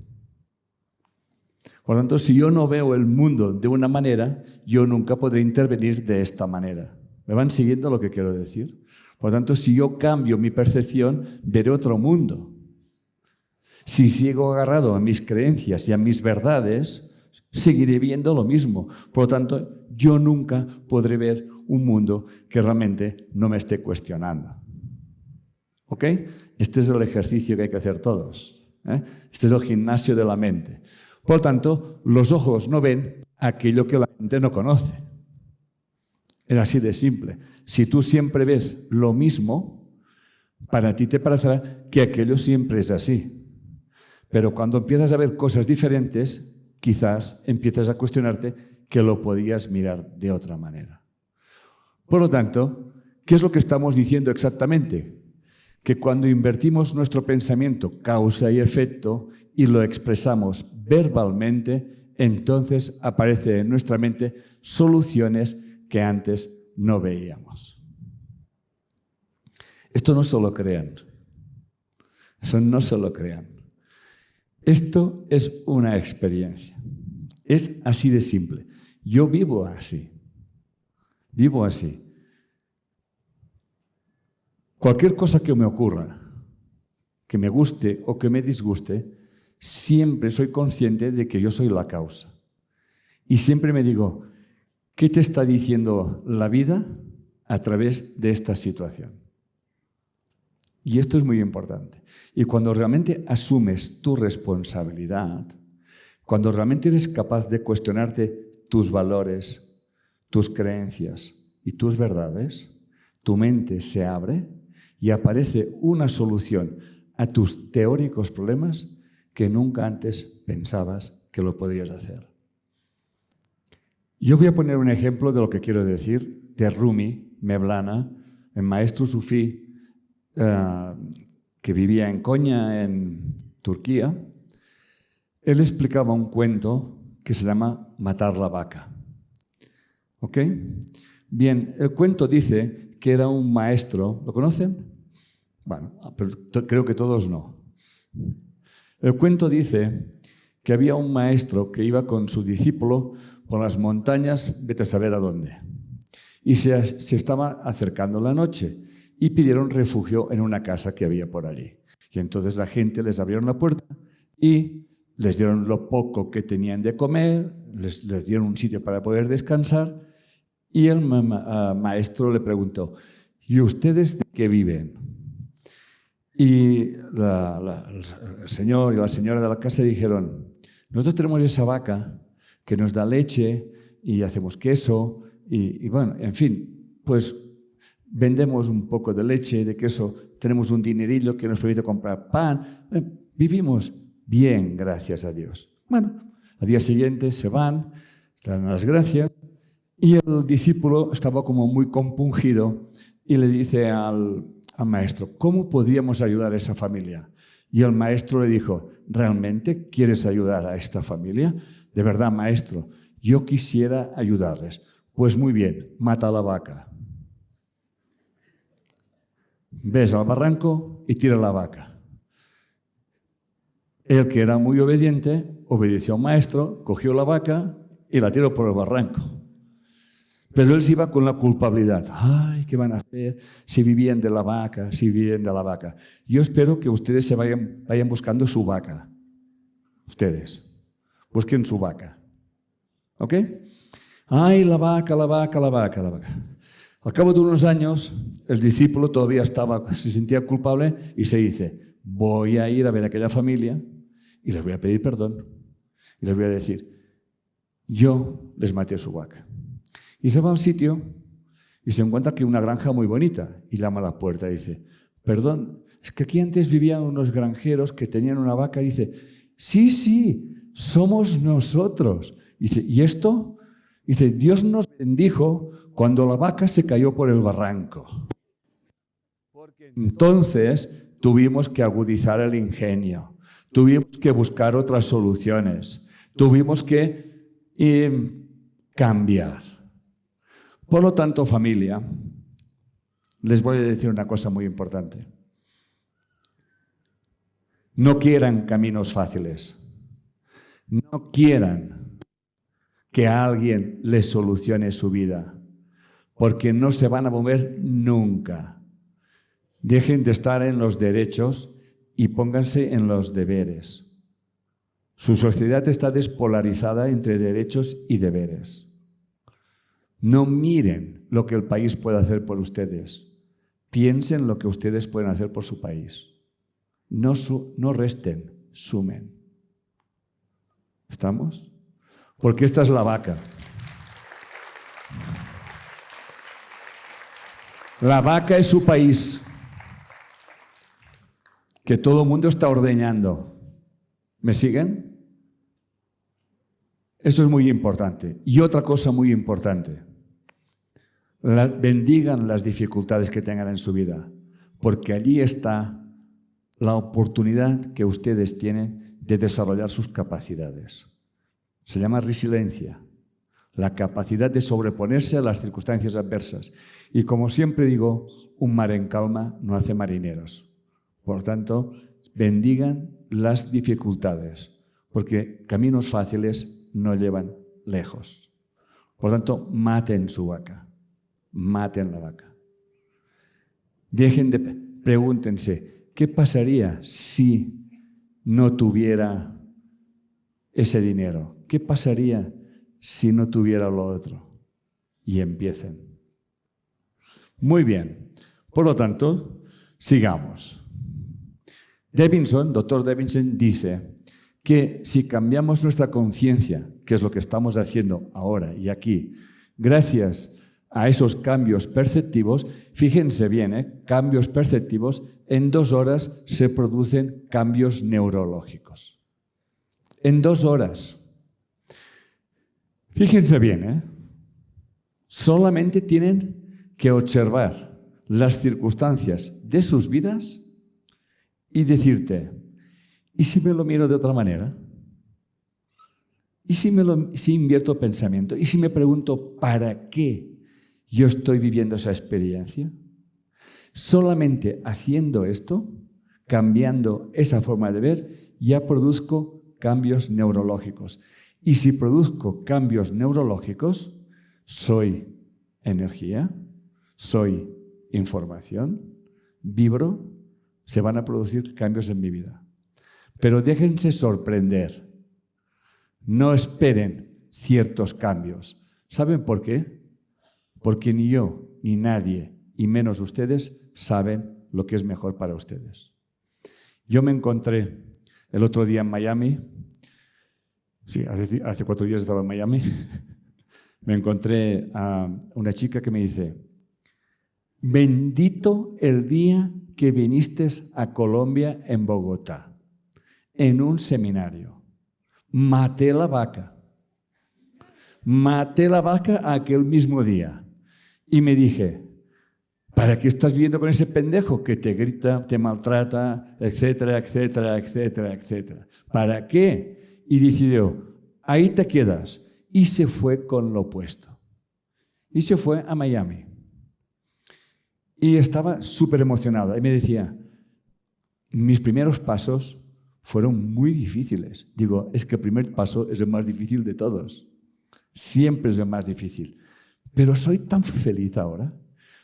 Por lo tanto, si yo no veo el mundo de una manera, yo nunca podré intervenir de esta manera. ¿Me van siguiendo lo que quiero decir? Por lo tanto, si yo cambio mi percepción, veré otro mundo. Si sigo agarrado a mis creencias y a mis verdades, seguiré viendo lo mismo. Por lo tanto, yo nunca podré ver un mundo que realmente no me esté cuestionando. ¿Ok? Este es el ejercicio que hay que hacer todos. Este es el gimnasio de la mente. Por lo tanto, los ojos no ven aquello que la mente no conoce. Es así de simple. Si tú siempre ves lo mismo, para ti te parecerá que aquello siempre es así. Pero cuando empiezas a ver cosas diferentes, quizás empiezas a cuestionarte que lo podías mirar de otra manera. Por lo tanto, ¿qué es lo que estamos diciendo exactamente? Que cuando invertimos nuestro pensamiento, causa y efecto, y lo expresamos verbalmente, entonces aparecen en nuestra mente soluciones que antes no veíamos. Esto no se lo crean. Eso no se lo crean. Esto es una experiencia. Es así de simple. Yo vivo así. Vivo así. Cualquier cosa que me ocurra, que me guste o que me disguste, siempre soy consciente de que yo soy la causa. Y siempre me digo, ¿qué te está diciendo la vida a través de esta situación? Y esto es muy importante. Y cuando realmente asumes tu responsabilidad, cuando realmente eres capaz de cuestionarte tus valores, tus creencias y tus verdades, tu mente se abre y aparece una solución a tus teóricos problemas que nunca antes pensabas que lo podrías hacer. Yo voy a poner un ejemplo de lo que quiero decir de Rumi Mevlana, el maestro sufí que vivía en Konya, en Turquía. Él explicaba un cuento que se llama Matar la vaca. ¿Ok? Bien, el cuento dice que era un maestro, ¿lo conocen? Bueno, pero creo que todos no. El cuento dice que había un maestro que iba con su discípulo por las montañas, vete a saber a dónde. Y se estaba acercando la noche y pidieron refugio en una casa que había por allí. Y entonces la gente les abrió la puerta y les dieron lo poco que tenían de comer, les dieron un sitio para poder descansar y el maestro le preguntó, ¿y ustedes de qué viven? Y el señor y la señora de la casa dijeron, nosotros tenemos esa vaca que nos da leche y hacemos queso y bueno, en fin, pues vendemos un poco de leche, de queso, tenemos un dinerillo que nos permite comprar pan, vivimos bien, gracias a Dios. Bueno, al día siguiente se van, dan las gracias y el discípulo estaba como muy compungido y le dice al maestro, ¿cómo podríamos ayudar a esa familia? Y el maestro le dijo, ¿realmente quieres ayudar a esta familia? De verdad, maestro, yo quisiera ayudarles. Pues muy bien, mata a la vaca. Ves al barranco y tira la vaca. El que era muy obediente, obedeció al maestro, cogió la vaca y la tiró por el barranco. Pero él se iba con la culpabilidad. Ay, ¿qué van a hacer si vivían de la vaca, si vivían de la vaca? Yo espero que ustedes se vayan buscando su vaca. Ustedes. Busquen su vaca. ¿Ok? Ay, la vaca, la vaca, la vaca, la vaca. Al cabo de unos años, el discípulo todavía se sentía culpable y se dice, voy a ir a ver a aquella familia y les voy a pedir perdón. Y les voy a decir, yo les maté a su vaca. Y se va al sitio y se encuentra que una granja muy bonita y llama a la puerta y dice, perdón, es que aquí antes vivían unos granjeros que tenían una vaca y dice, sí, somos nosotros. Y dice, ¿y esto? Y dice, Dios nos bendijo cuando la vaca se cayó por el barranco. Porque entonces tuvimos que agudizar el ingenio, tuvimos que buscar otras soluciones, tuvimos que cambiar. Por lo tanto, familia, les voy a decir una cosa muy importante. No quieran caminos fáciles. No quieran que alguien les solucione su vida, porque no se van a mover nunca. Dejen de estar en los derechos y pónganse en los deberes. Su sociedad está despolarizada entre derechos y deberes. No miren lo que el país puede hacer por ustedes. Piensen lo que ustedes pueden hacer por su país. No resten, sumen. ¿Estamos? Porque esta es la vaca. La vaca es su país, que todo el mundo está ordeñando. ¿Me siguen? Esto es muy importante. Y otra cosa muy importante. Bendigan las dificultades que tengan en su vida, porque allí está la oportunidad que ustedes tienen de desarrollar sus capacidades. Se llama resiliencia, la capacidad de sobreponerse a las circunstancias adversas. Y como siempre digo, un mar en calma no hace marineros. Por lo tanto, bendigan las dificultades, porque caminos fáciles no llevan lejos. Por lo tanto, maten su vaca, maten la vaca. Pregúntense, ¿qué pasaría si no tuviera ese dinero? ¿Qué pasaría si no tuviera lo otro? Y empiecen. Muy bien. Por lo tanto, sigamos. Dr. Davidson dice que si cambiamos nuestra conciencia, que es lo que estamos haciendo ahora y aquí, gracias a esos cambios perceptivos, fíjense bien, cambios perceptivos, en 2 horas se producen cambios neurológicos. En 2 horas. Fíjense bien, solamente tienen que observar las circunstancias de sus vidas y decirte, ¿y si me lo miro de otra manera? ¿Y si invierto pensamiento? ¿Y si me pregunto, ¿para qué yo estoy viviendo esa experiencia? Solamente haciendo esto, cambiando esa forma de ver, ya produzco cambios neurológicos. Y si produzco cambios neurológicos, soy energía, soy información, vibro, se van a producir cambios en mi vida. Pero déjense sorprender. No esperen ciertos cambios. ¿Saben por qué? Porque ni yo, ni nadie, y menos ustedes, saben lo que es mejor para ustedes. Yo me encontré el otro día en Miami. Sí, hace 4 días estaba en Miami. Me encontré a una chica que me dice, bendito el día que viniste a Colombia en Bogotá, en un seminario. Maté la vaca aquel mismo día. Y me dije, ¿para qué estás viviendo con ese pendejo que te grita, te maltrata, etcétera, etcétera, etcétera, etcétera? ¿Para qué? Y decidió, ahí te quedas. Y se fue con lo opuesto. Y se fue a Miami. Y estaba súper emocionada. Y me decía, mis primeros pasos fueron muy difíciles. Digo, es que el primer paso es el más difícil de todos. Siempre es el más difícil. Pero soy tan feliz ahora.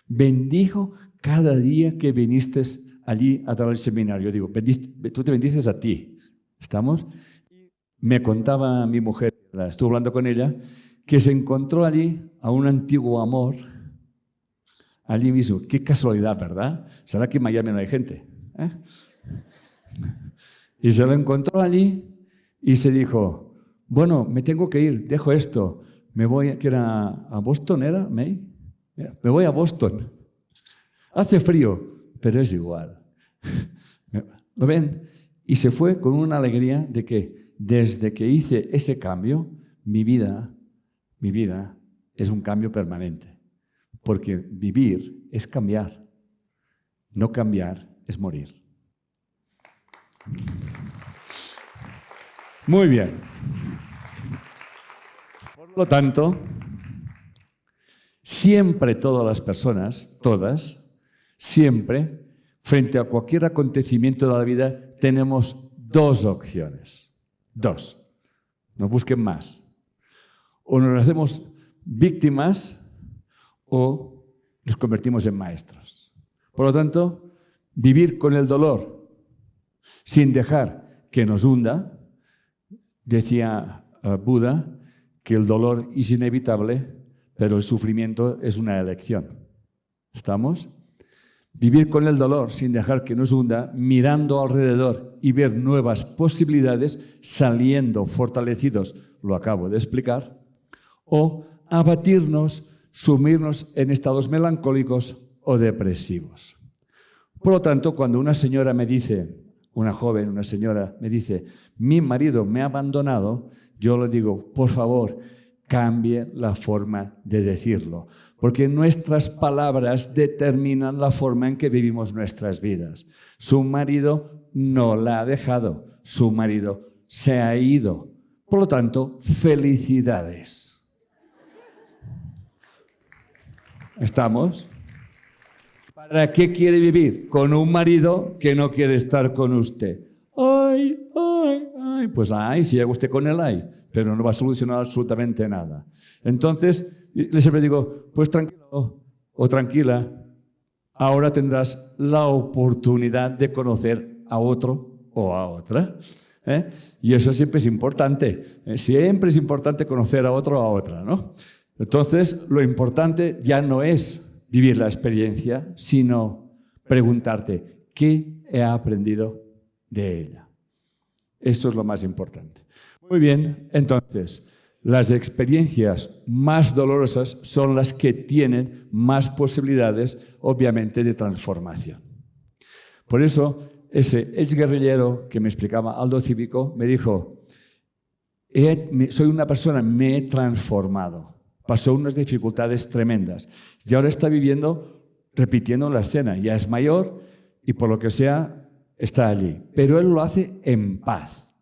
Bendijo cada día que viniste allí a dar el seminario. Digo, tú te bendices a ti. ¿Estamos? Me contaba mi mujer, estuve hablando con ella, que se encontró allí a un antiguo amor, allí mismo. Qué casualidad, ¿verdad? ¿Será que en Miami no hay gente? Y se lo encontró allí y se dijo, bueno, me tengo que ir, dejo esto, me voy, que era a Boston, ¿era, May? Me voy a Boston. Hace frío, pero es igual. ¿Lo ven? Y se fue con una alegría de que desde que hice ese cambio, mi vida es un cambio permanente. Porque vivir es cambiar. No cambiar es morir. Muy bien. Por lo tanto, siempre todas las personas, todas, siempre, frente a cualquier acontecimiento de la vida, tenemos 2 opciones. 2. No busquen más. O nos hacemos víctimas o nos convertimos en maestros. Por lo tanto, vivir con el dolor sin dejar que nos hunda, decía Buda, que el dolor es inevitable, pero el sufrimiento es una elección. ¿Estamos? Vivir con el dolor sin dejar que nos hunda, mirando alrededor y ver nuevas posibilidades, saliendo fortalecidos, lo acabo de explicar, o abatirnos, sumirnos en estados melancólicos o depresivos. Por lo tanto, cuando una señora me dice, una joven, una señora me dice, mi marido me ha abandonado, yo le digo, por favor, cambie la forma de decirlo, porque nuestras palabras determinan la forma en que vivimos nuestras vidas. Su marido no la ha dejado, su marido se ha ido. Por lo tanto, felicidades. ¿Estamos? ¿Para qué quiere vivir con un marido que no quiere estar con usted? Ay, ay, ay. Pues ay, si llega usted con él, ay. Pero no va a solucionar absolutamente nada. Entonces, le siempre digo, pues tranquilo o tranquila, ahora tendrás la oportunidad de conocer a otro o a otra. Y eso siempre es importante. Siempre es importante conocer a otro o a otra, ¿no? Entonces, lo importante ya no es vivir la experiencia, sino preguntarte, ¿qué he aprendido de ella? Esto es lo más importante. Muy bien, entonces, las experiencias más dolorosas son las que tienen más posibilidades, obviamente, de transformación. Por eso, ese exguerrillero que me explicaba Aldo Cívico me dijo, soy una persona, me he transformado. Pasó unas dificultades tremendas y ahora está viviendo, repitiendo la escena. Ya es mayor y por lo que sea está allí. Pero él lo hace en paz,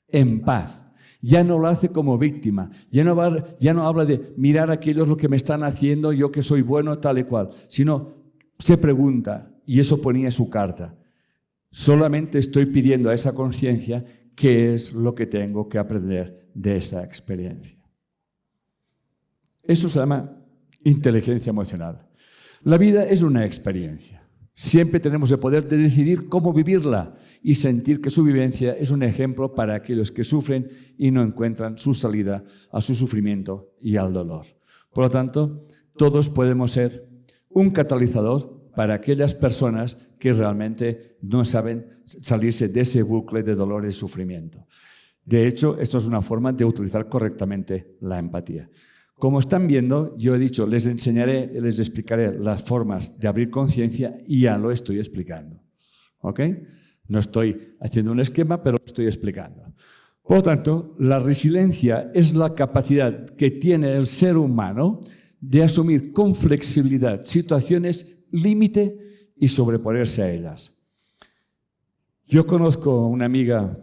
en paz. Ya no lo hace como víctima, ya no habla de mirar aquellos lo que me están haciendo, yo que soy bueno, tal y cual, sino se pregunta, y eso ponía su carta, solamente estoy pidiendo a esa conciencia qué es lo que tengo que aprender de esa experiencia. Eso se llama inteligencia emocional. La vida es una experiencia. Siempre tenemos el poder de decidir cómo vivirla y sentir que su vivencia es un ejemplo para aquellos que sufren y no encuentran su salida a su sufrimiento y al dolor. Por lo tanto, todos podemos ser un catalizador para aquellas personas que realmente no saben salirse de ese bucle de dolor y sufrimiento. De hecho, esto es una forma de utilizar correctamente la empatía. Como están viendo, yo he dicho, les explicaré las formas de abrir conciencia y ya lo estoy explicando. ¿Ok? No estoy haciendo un esquema, pero lo estoy explicando. Por lo tanto, la resiliencia es la capacidad que tiene el ser humano de asumir con flexibilidad situaciones límite y sobreponerse a ellas. Yo conozco una amiga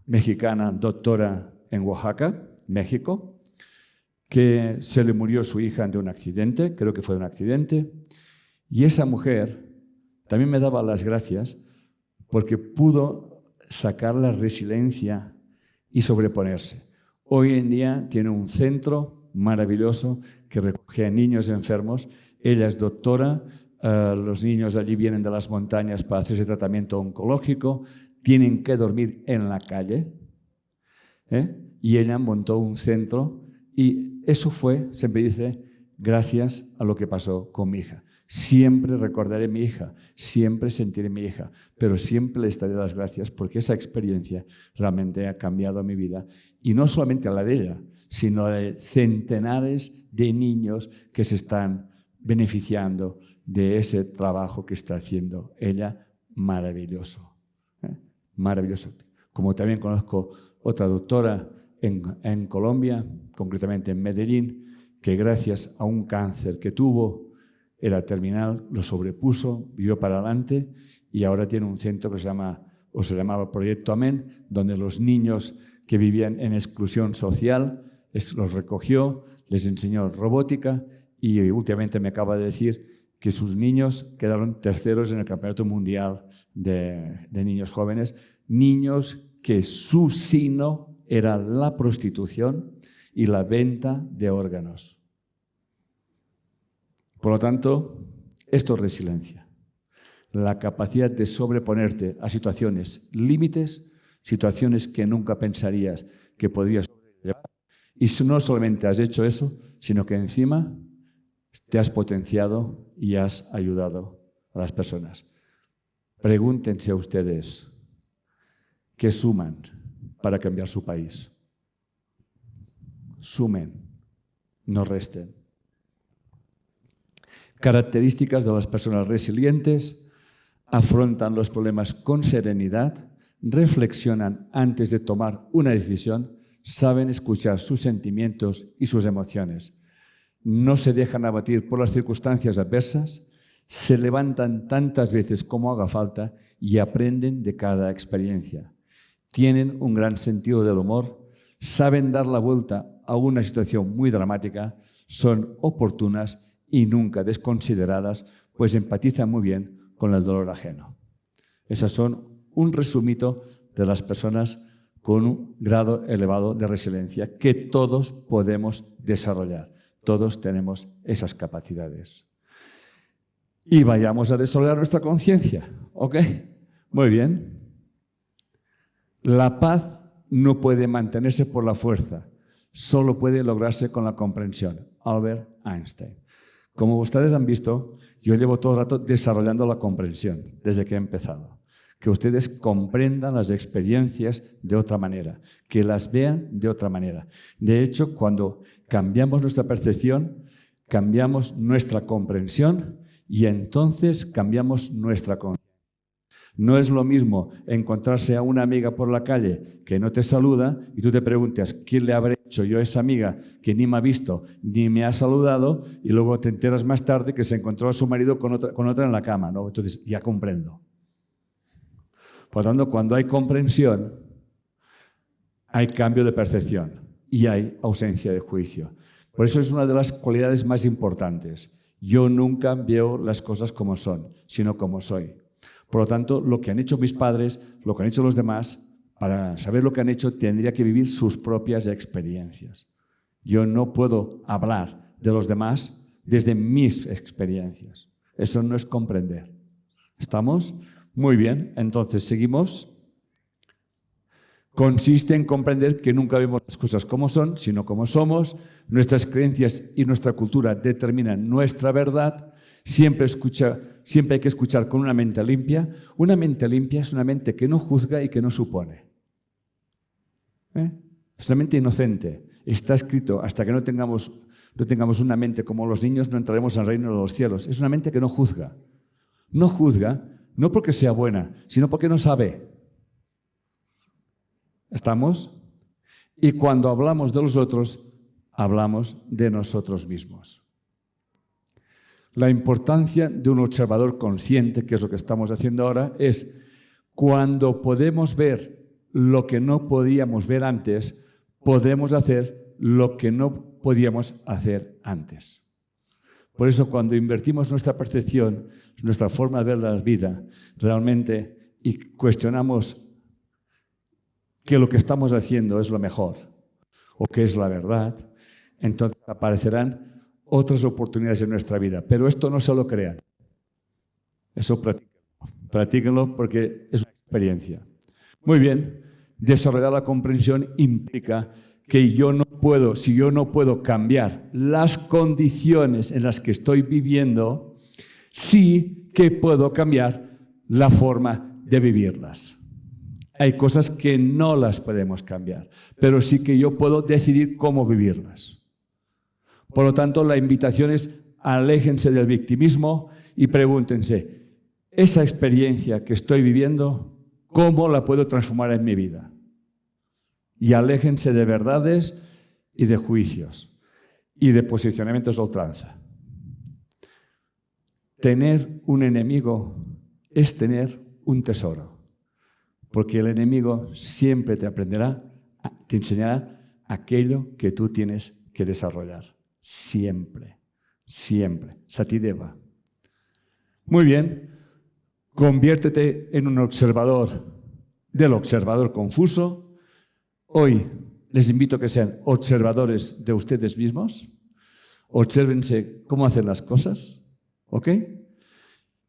mexicana, doctora en Oaxaca, México, que se le murió su hija de un accidente, creo que fue de un accidente, y esa mujer también me daba las gracias porque pudo sacar la resiliencia y sobreponerse. Hoy en día tiene un centro maravilloso que recoge a niños enfermos. Ella es doctora, los niños allí vienen de las montañas para hacerse tratamiento oncológico, tienen que dormir en la calle, y ella montó un centro. Y eso fue, siempre dice, gracias a lo que pasó con mi hija. Siempre recordaré a mi hija, siempre sentiré a mi hija, pero siempre le estaré las gracias porque esa experiencia realmente ha cambiado mi vida. Y no solamente a la de ella, sino a la de centenares de niños que se están beneficiando de ese trabajo que está haciendo ella, maravilloso. Maravilloso. Como también conozco otra doctora en Colombia, concretamente en Medellín, que gracias a un cáncer que tuvo, era terminal, lo sobrepuso, vivió para adelante y ahora tiene un centro que se llamaba Proyecto Amén, donde los niños que vivían en exclusión social los recogió, les enseñó robótica y últimamente me acaba de decir que sus niños quedaron terceros en el Campeonato Mundial de Niños Jóvenes, niños que su sino era la prostitución y la venta de órganos. Por lo tanto, esto es resiliencia. La capacidad de sobreponerte a situaciones límites, situaciones que nunca pensarías que podrías sobrellevar. Y no solamente has hecho eso, sino que encima te has potenciado y has ayudado a las personas. Pregúntense a ustedes, ¿qué suman para cambiar su país? Sumen, no resten. Características de las personas resilientes: afrontan los problemas con serenidad, reflexionan antes de tomar una decisión, saben escuchar sus sentimientos y sus emociones, no se dejan abatir por las circunstancias adversas, se levantan tantas veces como haga falta y aprenden de cada experiencia. Tienen un gran sentido del humor, saben dar la vuelta a una situación muy dramática, son oportunas y nunca desconsideradas, pues empatizan muy bien con el dolor ajeno. Esos son un resumito de las personas con un grado elevado de resiliencia que todos podemos desarrollar. Todos tenemos esas capacidades. Y vayamos a desarrollar nuestra conciencia, ¿ok? Muy bien. La paz no puede mantenerse por la fuerza, solo puede lograrse con la comprensión. Albert Einstein. Como ustedes han visto, yo llevo todo el rato desarrollando la comprensión desde que he empezado. Que ustedes comprendan las experiencias de otra manera, que las vean de otra manera. De hecho, cuando cambiamos nuestra percepción, cambiamos nuestra comprensión y entonces cambiamos nuestra conciencia. No es lo mismo encontrarse a una amiga por la calle que no te saluda y tú te preguntas, ¿quién le habré hecho yo a esa amiga que ni me ha visto ni me ha saludado? Y luego te enteras más tarde que se encontró a su marido con otra en la cama, ¿no? Entonces ya comprendo. Por lo tanto, cuando hay comprensión, hay cambio de percepción y hay ausencia de juicio. Por eso es una de las cualidades más importantes. Yo nunca veo las cosas como son, sino como soy. Por lo tanto, lo que han hecho mis padres, lo que han hecho los demás, para saber lo que han hecho, tendría que vivir sus propias experiencias. Yo no puedo hablar de los demás desde mis experiencias. Eso no es comprender. ¿Estamos? Muy bien. Entonces, seguimos. Consiste en comprender que nunca vemos las cosas como son, sino como somos. Nuestras creencias y nuestra cultura determinan nuestra verdad. Siempre hay que escuchar con una mente limpia. Una mente limpia es una mente que no juzga y que no supone. Es una mente inocente. Está escrito, hasta que no tengamos una mente como los niños, no entraremos al reino de los cielos. Es una mente que no juzga. No juzga, no porque sea buena, sino porque no sabe. ¿Estamos? Y cuando hablamos de los otros, hablamos de nosotros mismos. La importancia de un observador consciente, que es lo que estamos haciendo ahora, es cuando podemos ver lo que no podíamos ver antes, podemos hacer lo que no podíamos hacer antes. Por eso, cuando invertimos nuestra percepción, nuestra forma de ver la vida, realmente, y cuestionamos que lo que estamos haciendo es lo mejor o que es la verdad, entonces aparecerán otras oportunidades en nuestra vida. Pero esto no se lo crean. Eso practíquenlo porque es una experiencia. Muy bien, desarrollar la comprensión implica que si yo no puedo cambiar las condiciones en las que estoy viviendo, sí que puedo cambiar la forma de vivirlas. Hay cosas que no las podemos cambiar, pero sí que yo puedo decidir cómo vivirlas. Por lo tanto, la invitación es aléjense del victimismo y pregúntense, esa experiencia que estoy viviendo, ¿cómo la puedo transformar en mi vida? Y aléjense de verdades y de juicios y de posicionamientos de ultranza. Tener un enemigo es tener un tesoro, porque el enemigo siempre te enseñará aquello que tú tienes que desarrollar. Siempre, siempre. Satideva. Muy bien. Conviértete en un observador del observador confuso. Hoy les invito a que sean observadores de ustedes mismos. Obsérvense cómo hacen las cosas. ¿Ok?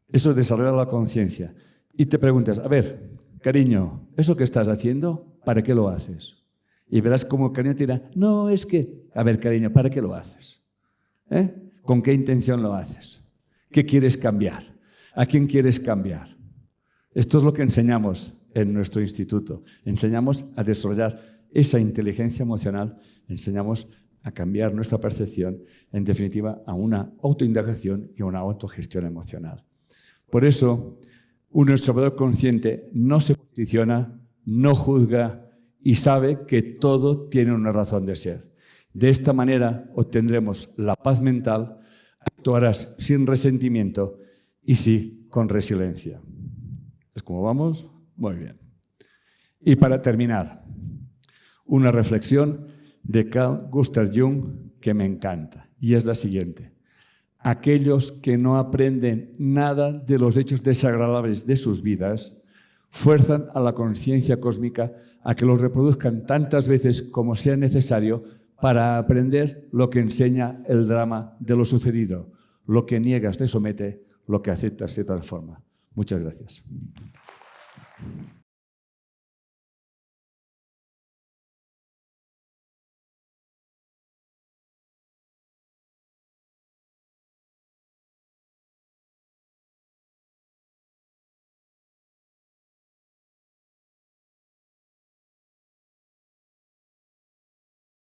Eso es desarrollar la conciencia. Y te preguntas, a ver, cariño, ¿eso que estás haciendo, para qué lo haces? Y verás cómo el cariño te dirá, no, es que, a ver, cariño, ¿para qué lo haces? ¿Con qué intención lo haces? ¿Qué quieres cambiar? ¿A quién quieres cambiar? Esto es lo que enseñamos en nuestro instituto. Enseñamos a desarrollar esa inteligencia emocional, enseñamos a cambiar nuestra percepción, en definitiva, a una autoindagación y a una autogestión emocional. Por eso, un observador consciente no se posiciona, no juzga y sabe que todo tiene una razón de ser. De esta manera obtendremos la paz mental, actuarás sin resentimiento y sí con resiliencia. ¿Es como vamos? Muy bien. Y para terminar, una reflexión de Carl Gustav Jung que me encanta y es la siguiente. aquellos que no aprenden nada de los hechos desagradables de sus vidas, fuerzan a la conciencia cósmica a que los reproduzcan tantas veces como sea necesario para aprender lo que enseña el drama de lo sucedido. Lo que niegas te somete, lo que aceptas se transforma. Muchas gracias.